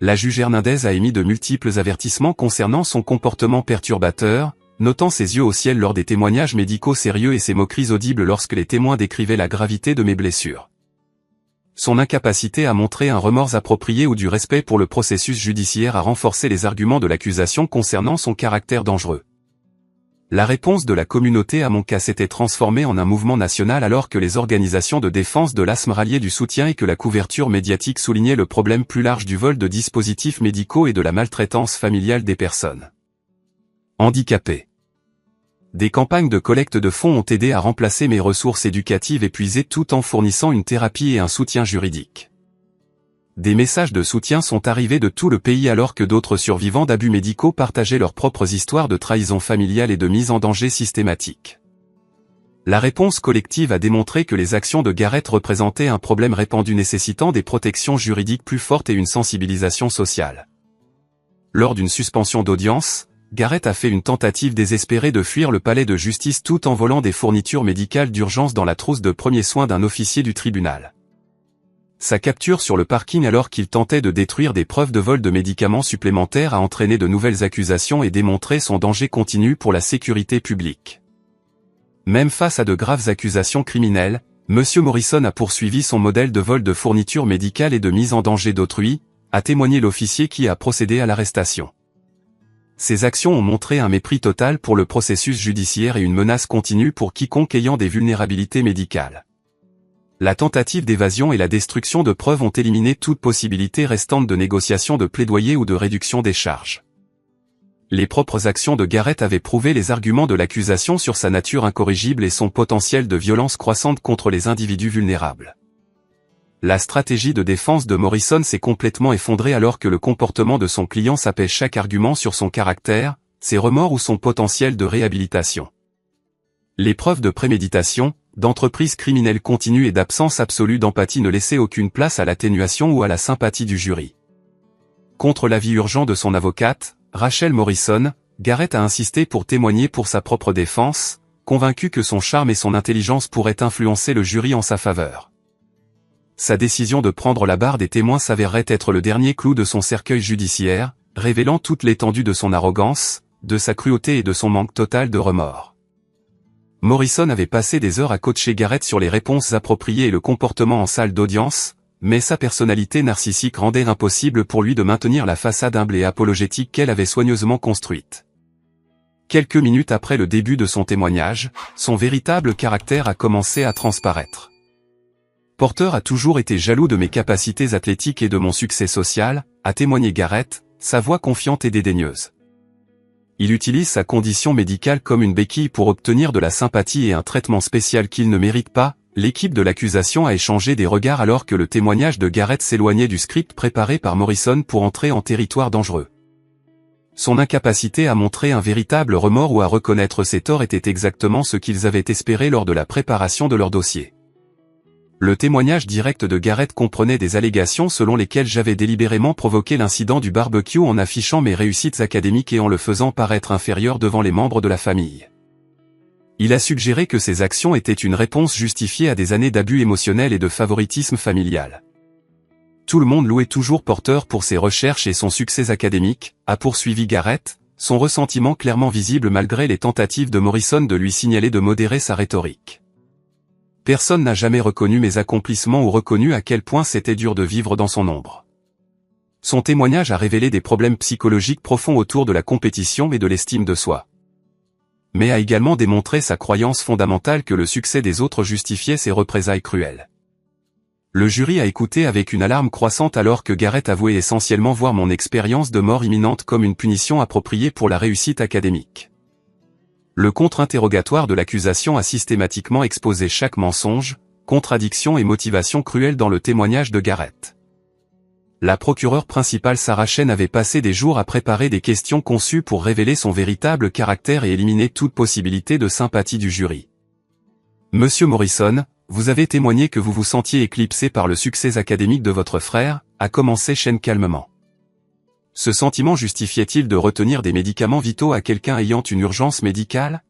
La juge Hernandez a émis de multiples avertissements concernant son comportement perturbateur, notant ses yeux au ciel lors des témoignages médicaux sérieux et ses moqueries audibles lorsque les témoins décrivaient la gravité de mes blessures. Son incapacité à montrer un remords approprié ou du respect pour le processus judiciaire a renforcé les arguments de l'accusation concernant son caractère dangereux. La réponse de la communauté à mon cas s'était transformée en un mouvement national alors que les organisations de défense de l'asthme ralliaient du soutien et que la couverture médiatique soulignait le problème plus large du vol de dispositifs médicaux et de la maltraitance familiale des personnes handicapées. Des campagnes de collecte de fonds ont aidé à remplacer mes ressources éducatives épuisées tout en fournissant une thérapie et un soutien juridique. Des messages de soutien sont arrivés de tout le pays alors que d'autres survivants d'abus médicaux partageaient leurs propres histoires de trahison familiale et de mise en danger systématique. La réponse collective a démontré que les actions de Garrett représentaient un problème répandu nécessitant des protections juridiques plus fortes et une sensibilisation sociale. Lors d'une suspension d'audience, Garrett a fait une tentative désespérée de fuir le palais de justice tout en volant des fournitures médicales d'urgence dans la trousse de premiers soins d'un officier du tribunal. Sa capture sur le parking alors qu'il tentait de détruire des preuves de vol de médicaments supplémentaires a entraîné de nouvelles accusations et démontré son danger continu pour la sécurité publique. Même face à de graves accusations criminelles, M. Morrison a poursuivi son modèle de vol de fournitures médicales et de mise en danger d'autrui, a témoigné l'officier qui a procédé à l'arrestation. Ces actions ont montré un mépris total pour le processus judiciaire et une menace continue pour quiconque ayant des vulnérabilités médicales. La tentative d'évasion et la destruction de preuves ont éliminé toute possibilité restante de négociation de plaidoyer ou de réduction des charges. Les propres actions de Garrett avaient prouvé les arguments de l'accusation sur sa nature incorrigible et son potentiel de violence croissante contre les individus vulnérables. La stratégie de défense de Morrison s'est complètement effondrée alors que le comportement de son client sapait chaque argument sur son caractère, ses remords ou son potentiel de réhabilitation. Les preuves de préméditation, d'entreprise criminelle continue et d'absence absolue d'empathie ne laissaient aucune place à l'atténuation ou à la sympathie du jury. Contre l'avis urgent de son avocate, Rachel Morrison, Garrett a insisté pour témoigner pour sa propre défense, convaincu que son charme et son intelligence pourraient influencer le jury en sa faveur. Sa décision de prendre la barre des témoins s'avérerait être le dernier clou de son cercueil judiciaire, révélant toute l'étendue de son arrogance, de sa cruauté et de son manque total de remords. Morrison avait passé des heures à coacher Garrett sur les réponses appropriées et le comportement en salle d'audience, mais sa personnalité narcissique rendait impossible pour lui de maintenir la façade humble et apologétique qu'elle avait soigneusement construite. Quelques minutes après le début de son témoignage, son véritable caractère a commencé à transparaître. Porter a toujours été jaloux de mes capacités athlétiques et de mon succès social, a témoigné Garrett, sa voix confiante et dédaigneuse. Il utilise sa condition médicale comme une béquille pour obtenir de la sympathie et un traitement spécial qu'il ne mérite pas. L'équipe de l'accusation a échangé des regards alors que le témoignage de Garrett s'éloignait du script préparé par Morrison pour entrer en territoire dangereux. Son incapacité à montrer un véritable remords ou à reconnaître ses torts était exactement ce qu'ils avaient espéré lors de la préparation de leur dossier. Le témoignage direct de Garrett comprenait des allégations selon lesquelles j'avais délibérément provoqué l'incident du barbecue en affichant mes réussites académiques et en le faisant paraître inférieur devant les membres de la famille. Il a suggéré que ces actions étaient une réponse justifiée à des années d'abus émotionnels et de favoritisme familial. Tout le monde louait toujours Porter pour ses recherches et son succès académique, a poursuivi Garrett, son ressentiment clairement visible malgré les tentatives de Morrison de lui signaler de modérer sa rhétorique. Personne n'a jamais reconnu mes accomplissements ou reconnu à quel point c'était dur de vivre dans son ombre. Son témoignage a révélé des problèmes psychologiques profonds autour de la compétition et de l'estime de soi. Mais a également démontré sa croyance fondamentale que le succès des autres justifiait ses représailles cruelles. Le jury a écouté avec une alarme croissante alors que Garrett avouait essentiellement voir mon expérience de mort imminente comme une punition appropriée pour la réussite académique. Le contre-interrogatoire de l'accusation a systématiquement exposé chaque mensonge, contradiction et motivation cruelle dans le témoignage de Garrett. La procureure principale Sarah Chen avait passé des jours à préparer des questions conçues pour révéler son véritable caractère et éliminer toute possibilité de sympathie du jury. Monsieur Morrison, vous avez témoigné que vous vous sentiez éclipsé par le succès académique de votre frère, a commencé Chen calmement. Ce sentiment justifiait-il de retenir des médicaments vitaux à quelqu'un ayant une urgence médicale?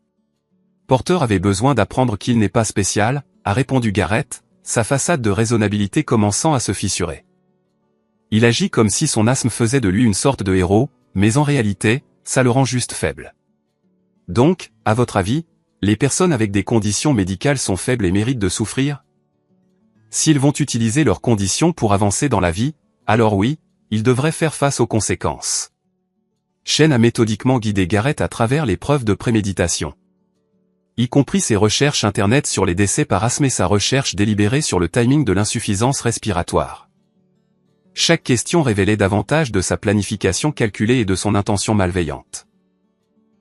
Porter avait besoin d'apprendre qu'il n'est pas spécial, a répondu Garrett, sa façade de raisonnabilité commençant à se fissurer. Il agit comme si son asthme faisait de lui une sorte de héros, mais en réalité, ça le rend juste faible. Donc, à votre avis, les personnes avec des conditions médicales sont faibles et méritent de souffrir? S'ils vont utiliser leurs conditions pour avancer dans la vie, alors oui, ils devraient faire face aux conséquences. Chen a méthodiquement guidé Garrett à travers les preuves de préméditation. Y compris ses recherches internet sur les décès par asthme et sa recherche délibérée sur le timing de l'insuffisance respiratoire. Chaque question révélait davantage de sa planification calculée et de son intention malveillante.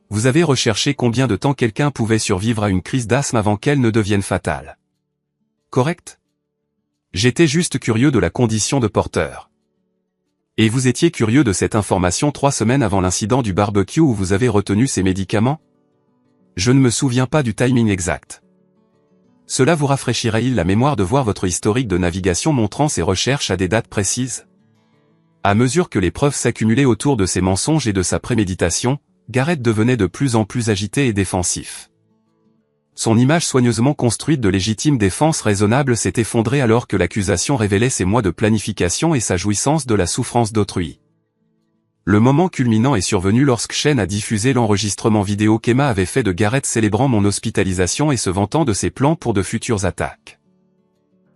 Vous avez recherché combien de temps quelqu'un pouvait survivre à une crise d'asthme avant qu'elle ne devienne fatale. Correct? J'étais juste curieux de la condition de Porter. Et vous étiez curieux de cette information 3 semaines avant l'incident du barbecue où vous avez retenu ces médicaments? Je ne me souviens pas du timing exact. Cela vous rafraîchirait-il la mémoire de voir votre historique de navigation montrant ces recherches à des dates précises? À mesure que les preuves s'accumulaient autour de ses mensonges et de sa préméditation, Garrett devenait de plus en plus agité et défensif. Son image soigneusement construite de légitime défense raisonnable s'est effondrée alors que l'accusation révélait ses mois de planification et sa jouissance de la souffrance d'autrui. Le moment culminant est survenu lorsque Chen a diffusé l'enregistrement vidéo qu'Emma avait fait de Garrett célébrant mon hospitalisation et se vantant de ses plans pour de futures attaques.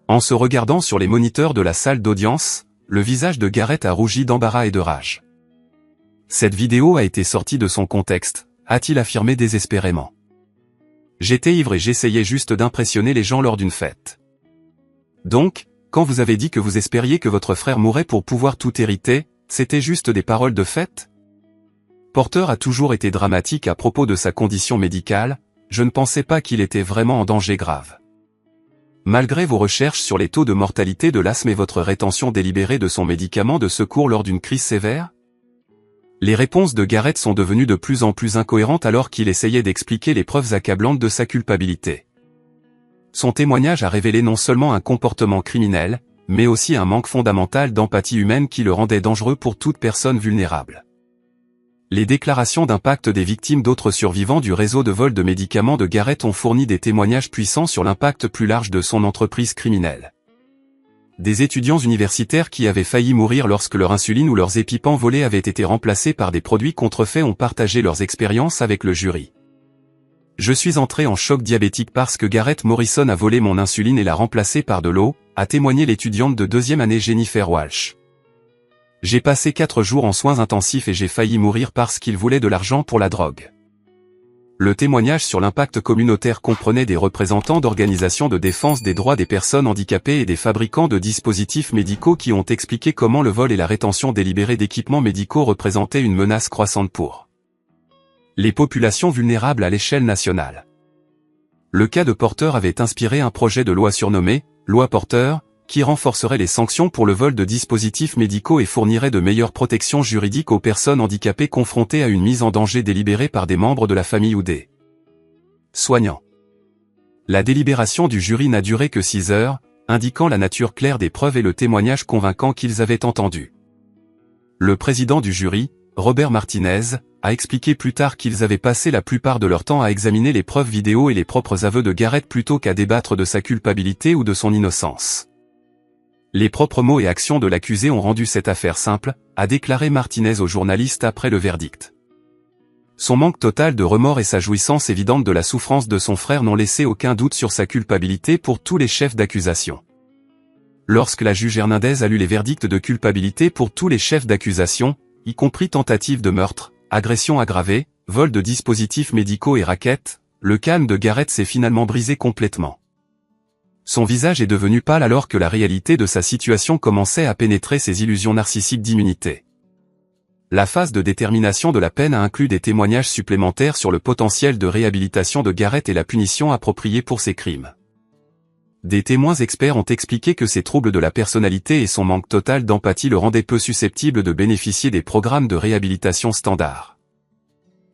En se regardant sur les moniteurs de la salle d'audience, le visage de Garrett a rougi d'embarras et de rage. Cette vidéo a été sortie de son contexte, a-t-il affirmé désespérément. J'étais ivre et j'essayais juste d'impressionner les gens lors d'une fête. Donc, quand vous avez dit que vous espériez que votre frère mourrait pour pouvoir tout hériter, c'était juste des paroles de fête? Porter a toujours été dramatique à propos de sa condition médicale, je ne pensais pas qu'il était vraiment en danger grave. Malgré vos recherches sur les taux de mortalité de l'asthme et votre rétention délibérée de son médicament de secours lors d'une crise sévère? Les réponses de Garrett sont devenues de plus en plus incohérentes alors qu'il essayait d'expliquer les preuves accablantes de sa culpabilité. Son témoignage a révélé non seulement un comportement criminel, mais aussi un manque fondamental d'empathie humaine qui le rendait dangereux pour toute personne vulnérable. Les déclarations d'impact des victimes d'autres survivants du réseau de vol de médicaments de Garrett ont fourni des témoignages puissants sur l'impact plus large de son entreprise criminelle. Des étudiants universitaires qui avaient failli mourir lorsque leur insuline ou leurs épipens volés avaient été remplacés par des produits contrefaits ont partagé leurs expériences avec le jury. Je suis entré en choc diabétique parce que Gareth Morrison a volé mon insuline et l'a remplacée par de l'eau, a témoigné l'étudiante de 2e année Jennifer Walsh. J'ai passé 4 jours en soins intensifs et j'ai failli mourir parce qu'il voulait de l'argent pour la drogue. Le témoignage sur l'impact communautaire comprenait des représentants d'organisations de défense des droits des personnes handicapées et des fabricants de dispositifs médicaux qui ont expliqué comment le vol et la rétention délibérée d'équipements médicaux représentaient une menace croissante pour les populations vulnérables à l'échelle nationale. Le cas de Porter avait inspiré un projet de loi surnommé « Loi Porter », qui renforcerait les sanctions pour le vol de dispositifs médicaux et fournirait de meilleures protections juridiques aux personnes handicapées confrontées à une mise en danger délibérée par des membres de la famille ou des soignants. La délibération du jury n'a duré que 6 heures, indiquant la nature claire des preuves et le témoignage convaincant qu'ils avaient entendu. Le président du jury, Robert Martinez, a expliqué plus tard qu'ils avaient passé la plupart de leur temps à examiner les preuves vidéo et les propres aveux de Gareth plutôt qu'à débattre de sa culpabilité ou de son innocence. Les propres mots et actions de l'accusé ont rendu cette affaire simple, a déclaré Martinez aux journalistes après le verdict. Son manque total de remords et sa jouissance évidente de la souffrance de son frère n'ont laissé aucun doute sur sa culpabilité pour tous les chefs d'accusation. Lorsque la juge Hernandez a lu les verdicts de culpabilité pour tous les chefs d'accusation, y compris tentative de meurtre, agression aggravée, vol de dispositifs médicaux et racket, le calme de Gareth s'est finalement brisé complètement. Son visage est devenu pâle alors que la réalité de sa situation commençait à pénétrer ses illusions narcissiques d'immunité. La phase de détermination de la peine a inclus des témoignages supplémentaires sur le potentiel de réhabilitation de Gareth et la punition appropriée pour ses crimes. Des témoins experts ont expliqué que ses troubles de la personnalité et son manque total d'empathie le rendaient peu susceptible de bénéficier des programmes de réhabilitation standards.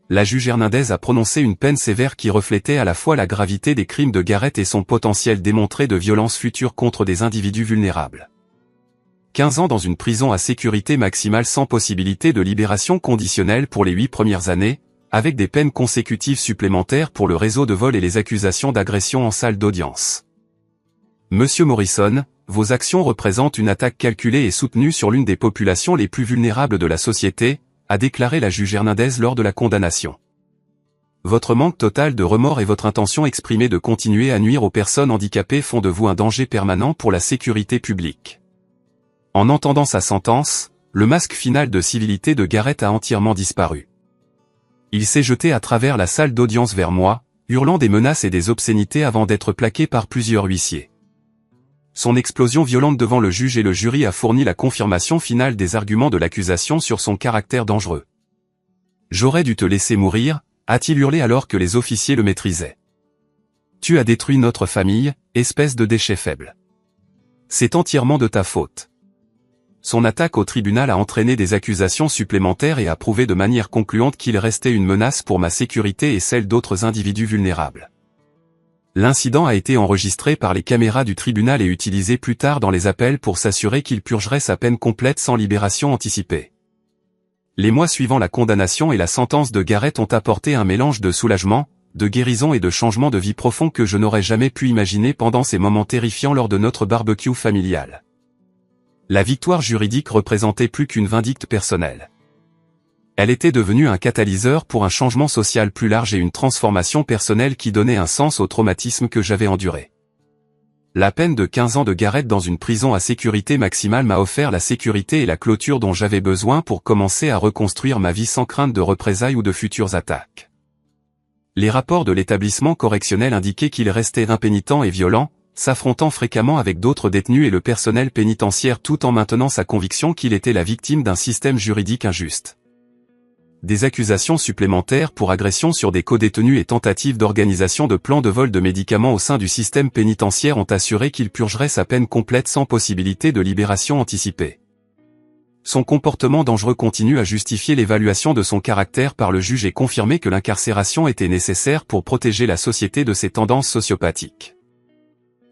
La juge Hernandez a prononcé une peine sévère qui reflétait à la fois la gravité des crimes de Gareth et son potentiel démontré de violences futures contre des individus vulnérables. 15 ans dans une prison à sécurité maximale sans possibilité de libération conditionnelle pour les 8 premières années, avec des peines consécutives supplémentaires pour le réseau de vol et les accusations d'agression en salle d'audience. Monsieur Morrison, vos actions représentent une attaque calculée et soutenue sur l'une des populations les plus vulnérables de la société, a déclaré la juge Hernandez lors de la condamnation. Votre manque total de remords et votre intention exprimée de continuer à nuire aux personnes handicapées font de vous un danger permanent pour la sécurité publique. En entendant sa sentence, le masque final de civilité de Gareth a entièrement disparu. Il s'est jeté à travers la salle d'audience vers moi, hurlant des menaces et des obscénités avant d'être plaqué par plusieurs huissiers. Son explosion violente devant le juge et le jury a fourni la confirmation finale des arguments de l'accusation sur son caractère dangereux. « J'aurais dû te laisser mourir », a-t-il hurlé alors que les officiers le maîtrisaient. « Tu as détruit notre famille, espèce de déchet faible. C'est entièrement de ta faute. » Son attaque au tribunal a entraîné des accusations supplémentaires et a prouvé de manière concluante qu'il restait une menace pour ma sécurité et celle d'autres individus vulnérables. L'incident a été enregistré par les caméras du tribunal et utilisé plus tard dans les appels pour s'assurer qu'il purgerait sa peine complète sans libération anticipée. Les mois suivant la condamnation et la sentence de Gareth ont apporté un mélange de soulagement, de guérison et de changement de vie profond que je n'aurais jamais pu imaginer pendant ces moments terrifiants lors de notre barbecue familial. La victoire juridique représentait plus qu'une vindicte personnelle. Elle était devenue un catalyseur pour un changement social plus large et une transformation personnelle qui donnait un sens au traumatisme que j'avais enduré. La peine de 15 ans de Gareth dans une prison à sécurité maximale m'a offert la sécurité et la clôture dont j'avais besoin pour commencer à reconstruire ma vie sans crainte de représailles ou de futures attaques. Les rapports de l'établissement correctionnel indiquaient qu'il restait impénitent et violent, s'affrontant fréquemment avec d'autres détenus et le personnel pénitentiaire tout en maintenant sa conviction qu'il était la victime d'un système juridique injuste. Des accusations supplémentaires pour agression sur des codétenus et tentatives d'organisation de plans de vol de médicaments au sein du système pénitentiaire ont assuré qu'il purgerait sa peine complète sans possibilité de libération anticipée. Son comportement dangereux continue à justifier l'évaluation de son caractère par le juge et confirmer que l'incarcération était nécessaire pour protéger la société de ses tendances sociopathiques.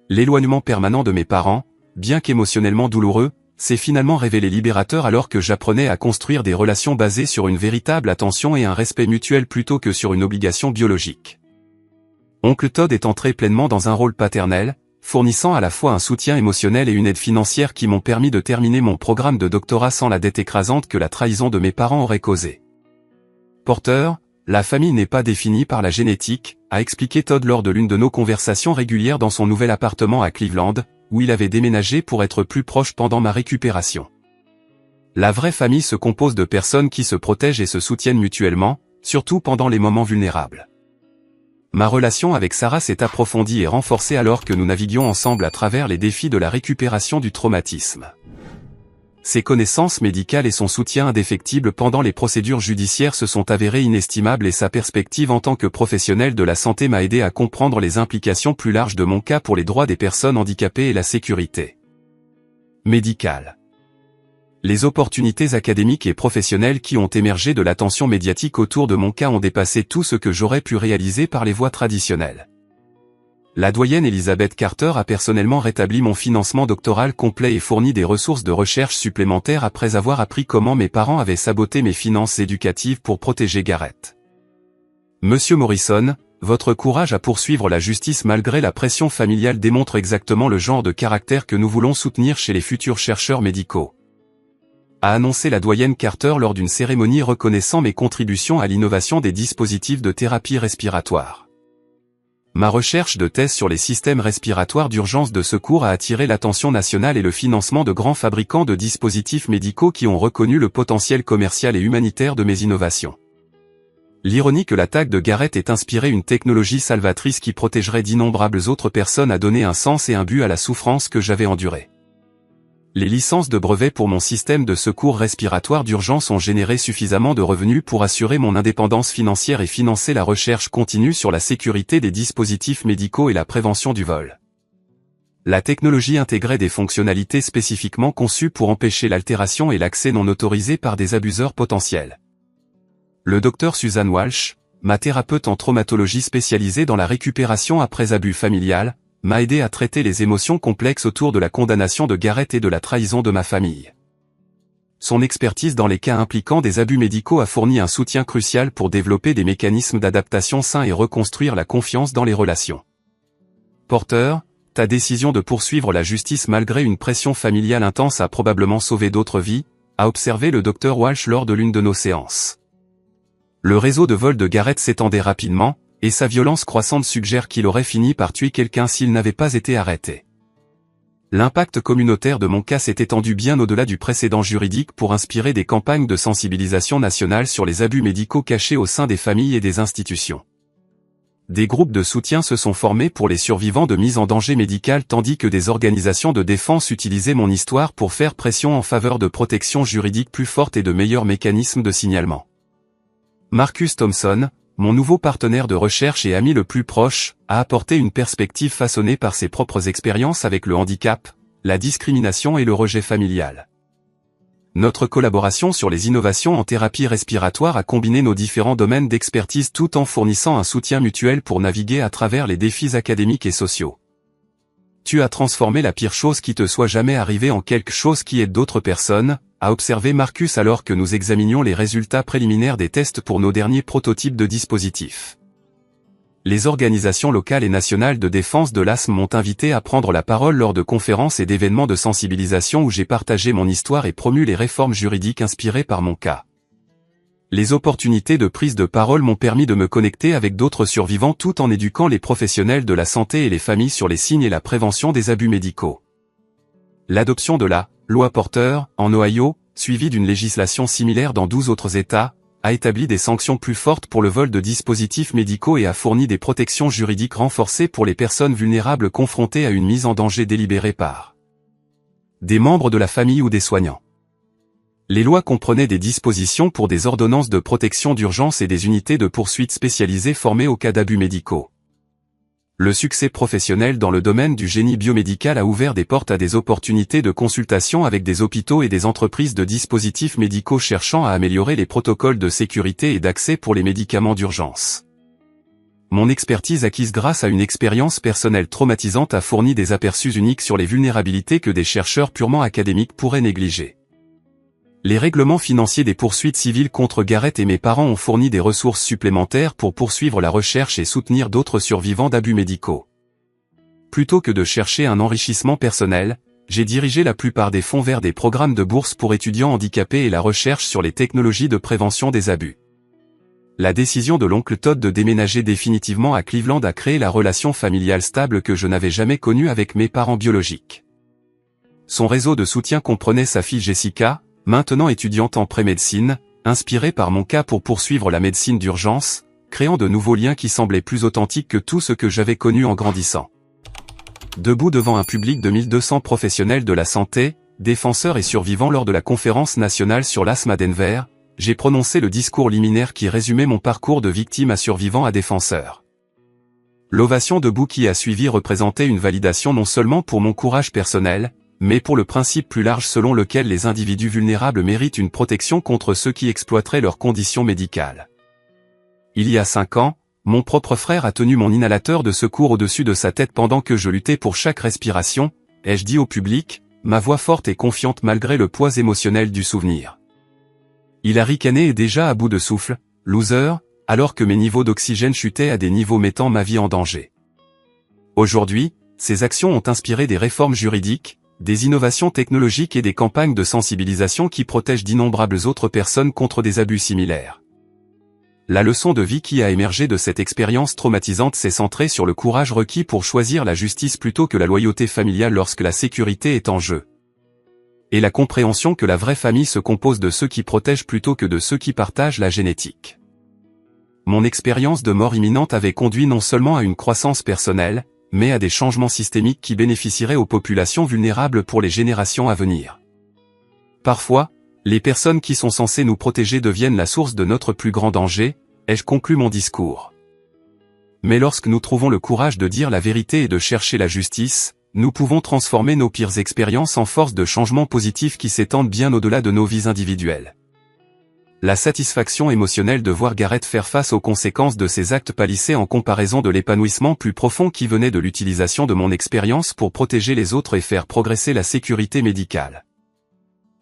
L'éloignement permanent de mes parents, bien qu'émotionnellement douloureux, s'est finalement révélé libérateur alors que j'apprenais à construire des relations basées sur une véritable attention et un respect mutuel plutôt que sur une obligation biologique. Oncle Todd est entré pleinement dans un rôle paternel, fournissant à la fois un soutien émotionnel et une aide financière qui m'ont permis de terminer mon programme de doctorat sans la dette écrasante que la trahison de mes parents aurait causée. Porter, La famille n'est pas définie par la génétique, a expliqué Todd lors de l'une de nos conversations régulières dans son nouvel appartement à Cleveland, où il avait déménagé pour être plus proche pendant ma récupération. La vraie famille se compose de personnes qui se protègent et se soutiennent mutuellement, surtout pendant les moments vulnérables. Ma relation avec Sarah s'est approfondie et renforcée alors que nous naviguions ensemble à travers les défis de la récupération du traumatisme. Ses connaissances médicales et son soutien indéfectible pendant les procédures judiciaires se sont avérés inestimables et sa perspective en tant que professionnel de la santé m'a aidé à comprendre les implications plus larges de mon cas pour les droits des personnes handicapées et la sécurité médicale. Les opportunités académiques et professionnelles qui ont émergé de l'attention médiatique autour de mon cas ont dépassé tout ce que j'aurais pu réaliser par les voies traditionnelles. La doyenne Elizabeth Carter a personnellement rétabli mon financement doctoral complet et fourni des ressources de recherche supplémentaires après avoir appris comment mes parents avaient saboté mes finances éducatives pour protéger Garrett. Monsieur Morrison, votre courage à poursuivre la justice malgré la pression familiale démontre exactement le genre de caractère que nous voulons soutenir chez les futurs chercheurs médicaux, a annoncé la doyenne Carter lors d'une cérémonie reconnaissant mes contributions à l'innovation des dispositifs de thérapie respiratoire. Ma recherche de thèse sur les systèmes respiratoires d'urgence de secours a attiré l'attention nationale et le financement de grands fabricants de dispositifs médicaux qui ont reconnu le potentiel commercial et humanitaire de mes innovations. L'ironie que l'attaque de Garrett ait inspiré une technologie salvatrice qui protégerait d'innombrables autres personnes a donné un sens et un but à la souffrance que j'avais endurée. Les licences de brevets pour mon système de secours respiratoire d'urgence ont généré suffisamment de revenus pour assurer mon indépendance financière et financer la recherche continue sur la sécurité des dispositifs médicaux et la prévention du vol. La technologie intégrait des fonctionnalités spécifiquement conçues pour empêcher l'altération et l'accès non autorisé par des abuseurs potentiels. Le Dr Susan Walsh, ma thérapeute en traumatologie spécialisée dans la récupération après abus familial, m'a aidé à traiter les émotions complexes autour de la condamnation de Garrett et de la trahison de ma famille. Son expertise dans les cas impliquant des abus médicaux a fourni un soutien crucial pour développer des mécanismes d'adaptation sains et reconstruire la confiance dans les relations. Porter, ta décision de poursuivre la justice malgré une pression familiale intense a probablement sauvé d'autres vies, a observé le Dr Walsh lors de l'une de nos séances. Le réseau de vol de Garrett s'étendait rapidement, et sa violence croissante suggère qu'il aurait fini par tuer quelqu'un s'il n'avait pas été arrêté. L'impact communautaire de mon cas s'est étendu bien au-delà du précédent juridique pour inspirer des campagnes de sensibilisation nationale sur les abus médicaux cachés au sein des familles et des institutions. Des groupes de soutien se sont formés pour les survivants de mise en danger médicale tandis que des organisations de défense utilisaient mon histoire pour faire pression en faveur de protections juridiques plus fortes et de meilleurs mécanismes de signalement. Marcus Thompson, mon nouveau partenaire de recherche et ami le plus proche, a apporté une perspective façonnée par ses propres expériences avec le handicap, la discrimination et le rejet familial. Notre collaboration sur les innovations en thérapie respiratoire a combiné nos différents domaines d'expertise tout en fournissant un soutien mutuel pour naviguer à travers les défis académiques et sociaux. Tu as transformé la pire chose qui te soit jamais arrivée en quelque chose qui aide d'autres personnes, a observé Marcus alors que nous examinions les résultats préliminaires des tests pour nos derniers prototypes de dispositifs. Les organisations locales et nationales de défense de l'asthme m'ont invité à prendre la parole lors de conférences et d'événements de sensibilisation où j'ai partagé mon histoire et promu les réformes juridiques inspirées par mon cas. Les opportunités de prise de parole m'ont permis de me connecter avec d'autres survivants tout en éduquant les professionnels de la santé et les familles sur les signes et la prévention des abus médicaux. L'adoption de la loi Porter, en Ohio, suivie d'une législation similaire dans 12 autres États, a établi des sanctions plus fortes pour le vol de dispositifs médicaux et a fourni des protections juridiques renforcées pour les personnes vulnérables confrontées à une mise en danger délibérée par des membres de la famille ou des soignants. Les lois comprenaient des dispositions pour des ordonnances de protection d'urgence et des unités de poursuite spécialisées formées aux cas d'abus médicaux. Le succès professionnel dans le domaine du génie biomédical a ouvert des portes à des opportunités de consultation avec des hôpitaux et des entreprises de dispositifs médicaux cherchant à améliorer les protocoles de sécurité et d'accès pour les médicaments d'urgence. Mon expertise acquise grâce à une expérience personnelle traumatisante a fourni des aperçus uniques sur les vulnérabilités que des chercheurs purement académiques pourraient négliger. Les règlements financiers des poursuites civiles contre Garrett et mes parents ont fourni des ressources supplémentaires pour poursuivre la recherche et soutenir d'autres survivants d'abus médicaux. Plutôt que de chercher un enrichissement personnel, j'ai dirigé la plupart des fonds vers des programmes de bourse pour étudiants handicapés et la recherche sur les technologies de prévention des abus. la décision de l'oncle Todd de déménager définitivement à Cleveland a créé la relation familiale stable que je n'avais jamais connue avec mes parents biologiques. Son réseau de soutien comprenait sa fille Jessica, maintenant étudiante en pré-médecine, inspirée par mon cas pour poursuivre la médecine d'urgence, créant de nouveaux liens qui semblaient plus authentiques que tout ce que j'avais connu en grandissant. Debout devant un public de 1200 professionnels de la santé, défenseurs et survivants lors de la conférence nationale sur l'asthme à Denver, j'ai prononcé le discours liminaire qui résumait mon parcours de victime à survivant à défenseur. L'ovation debout qui a suivi représentait une validation non seulement pour mon courage personnel, mais pour le principe plus large selon lequel les individus vulnérables méritent une protection contre ceux qui exploiteraient leurs conditions médicales. Il y a 5 ans, mon propre frère a tenu mon inhalateur de secours au-dessus de sa tête pendant que je luttais pour chaque respiration, ai-je dit au public, ma voix forte et confiante malgré le poids émotionnel du souvenir. Il a ricané et déjà à bout de souffle, « loser », alors que mes niveaux d'oxygène chutaient à des niveaux mettant ma vie en danger. Aujourd'hui, ces actions ont inspiré des réformes juridiques, des innovations technologiques et des campagnes de sensibilisation qui protègent d'innombrables autres personnes contre des abus similaires. La leçon de vie qui a émergé de cette expérience traumatisante s'est centrée sur le courage requis pour choisir la justice plutôt que la loyauté familiale lorsque la sécurité est en jeu. Et la compréhension que la vraie famille se compose de ceux qui protègent plutôt que de ceux qui partagent la génétique. Mon expérience de mort imminente avait conduit non seulement à une croissance personnelle, mais à des changements systémiques qui bénéficieraient aux populations vulnérables pour les générations à venir. Parfois, les personnes qui sont censées nous protéger deviennent la source de notre plus grand danger, ai-je conclu mon discours. Mais lorsque nous trouvons le courage de dire la vérité et de chercher la justice, nous pouvons transformer nos pires expériences en force de changement positif qui s'étendent bien au-delà de nos vies individuelles. La satisfaction émotionnelle de voir Garrett faire face aux conséquences de ses actes pâlissait en comparaison de l'épanouissement plus profond qui venait de l'utilisation de mon expérience pour protéger les autres et faire progresser la sécurité médicale.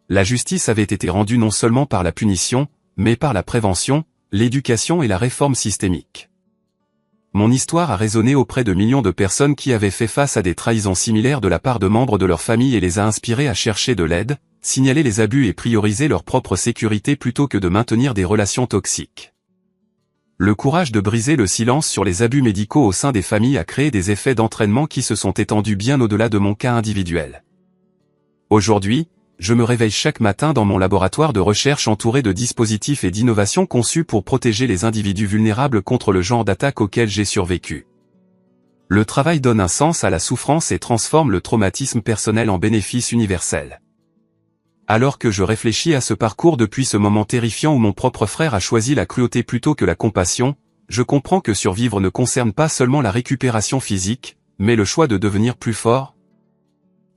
La justice avait été rendue non seulement par la punition, mais par la prévention, l'éducation et la réforme systémique. Mon histoire a résonné auprès de millions de personnes qui avaient fait face à des trahisons similaires de la part de membres de leur famille et les a inspirés à chercher de l'aide, signaler les abus et prioriser leur propre sécurité plutôt que de maintenir des relations toxiques. Le courage de briser le silence sur les abus médicaux au sein des familles a créé des effets d'entraînement qui se sont étendus bien au-delà de mon cas individuel. Aujourd'hui, je me réveille chaque matin dans mon laboratoire de recherche entouré de dispositifs et d'innovations conçus pour protéger les individus vulnérables contre le genre d'attaque auquel j'ai survécu. Le travail donne un sens à la souffrance et transforme le traumatisme personnel en bénéfice universel. Alors que je réfléchis à ce parcours depuis ce moment terrifiant où mon propre frère a choisi la cruauté plutôt que la compassion, je comprends que survivre ne concerne pas seulement la récupération physique, mais le choix de devenir plus fort,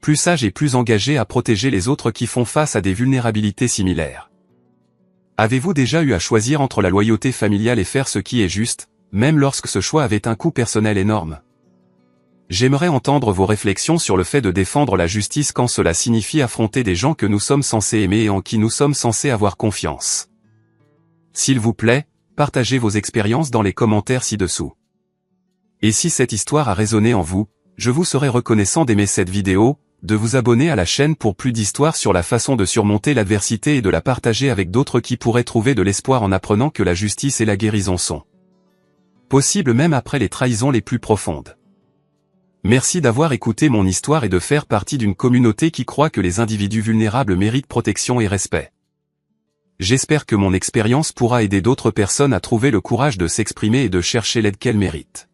plus sage et plus engagé à protéger les autres qui font face à des vulnérabilités similaires. Avez-vous déjà eu à choisir entre la loyauté familiale et faire ce qui est juste, même lorsque ce choix avait un coût personnel énorme? J'aimerais entendre vos réflexions sur le fait de défendre la justice quand cela signifie affronter des gens que nous sommes censés aimer et en qui nous sommes censés avoir confiance. S'il vous plaît, partagez vos expériences dans les commentaires ci-dessous. Et si cette histoire a résonné en vous, je vous serais reconnaissant d'aimer cette vidéo, de vous abonner à la chaîne pour plus d'histoires sur la façon de surmonter l'adversité et de la partager avec d'autres qui pourraient trouver de l'espoir en apprenant que la justice et la guérison sont possibles même après les trahisons les plus profondes. Merci d'avoir écouté mon histoire et de faire partie d'une communauté qui croit que les individus vulnérables méritent protection et respect. J'espère que mon expérience pourra aider d'autres personnes à trouver le courage de s'exprimer et de chercher l'aide qu'elles méritent.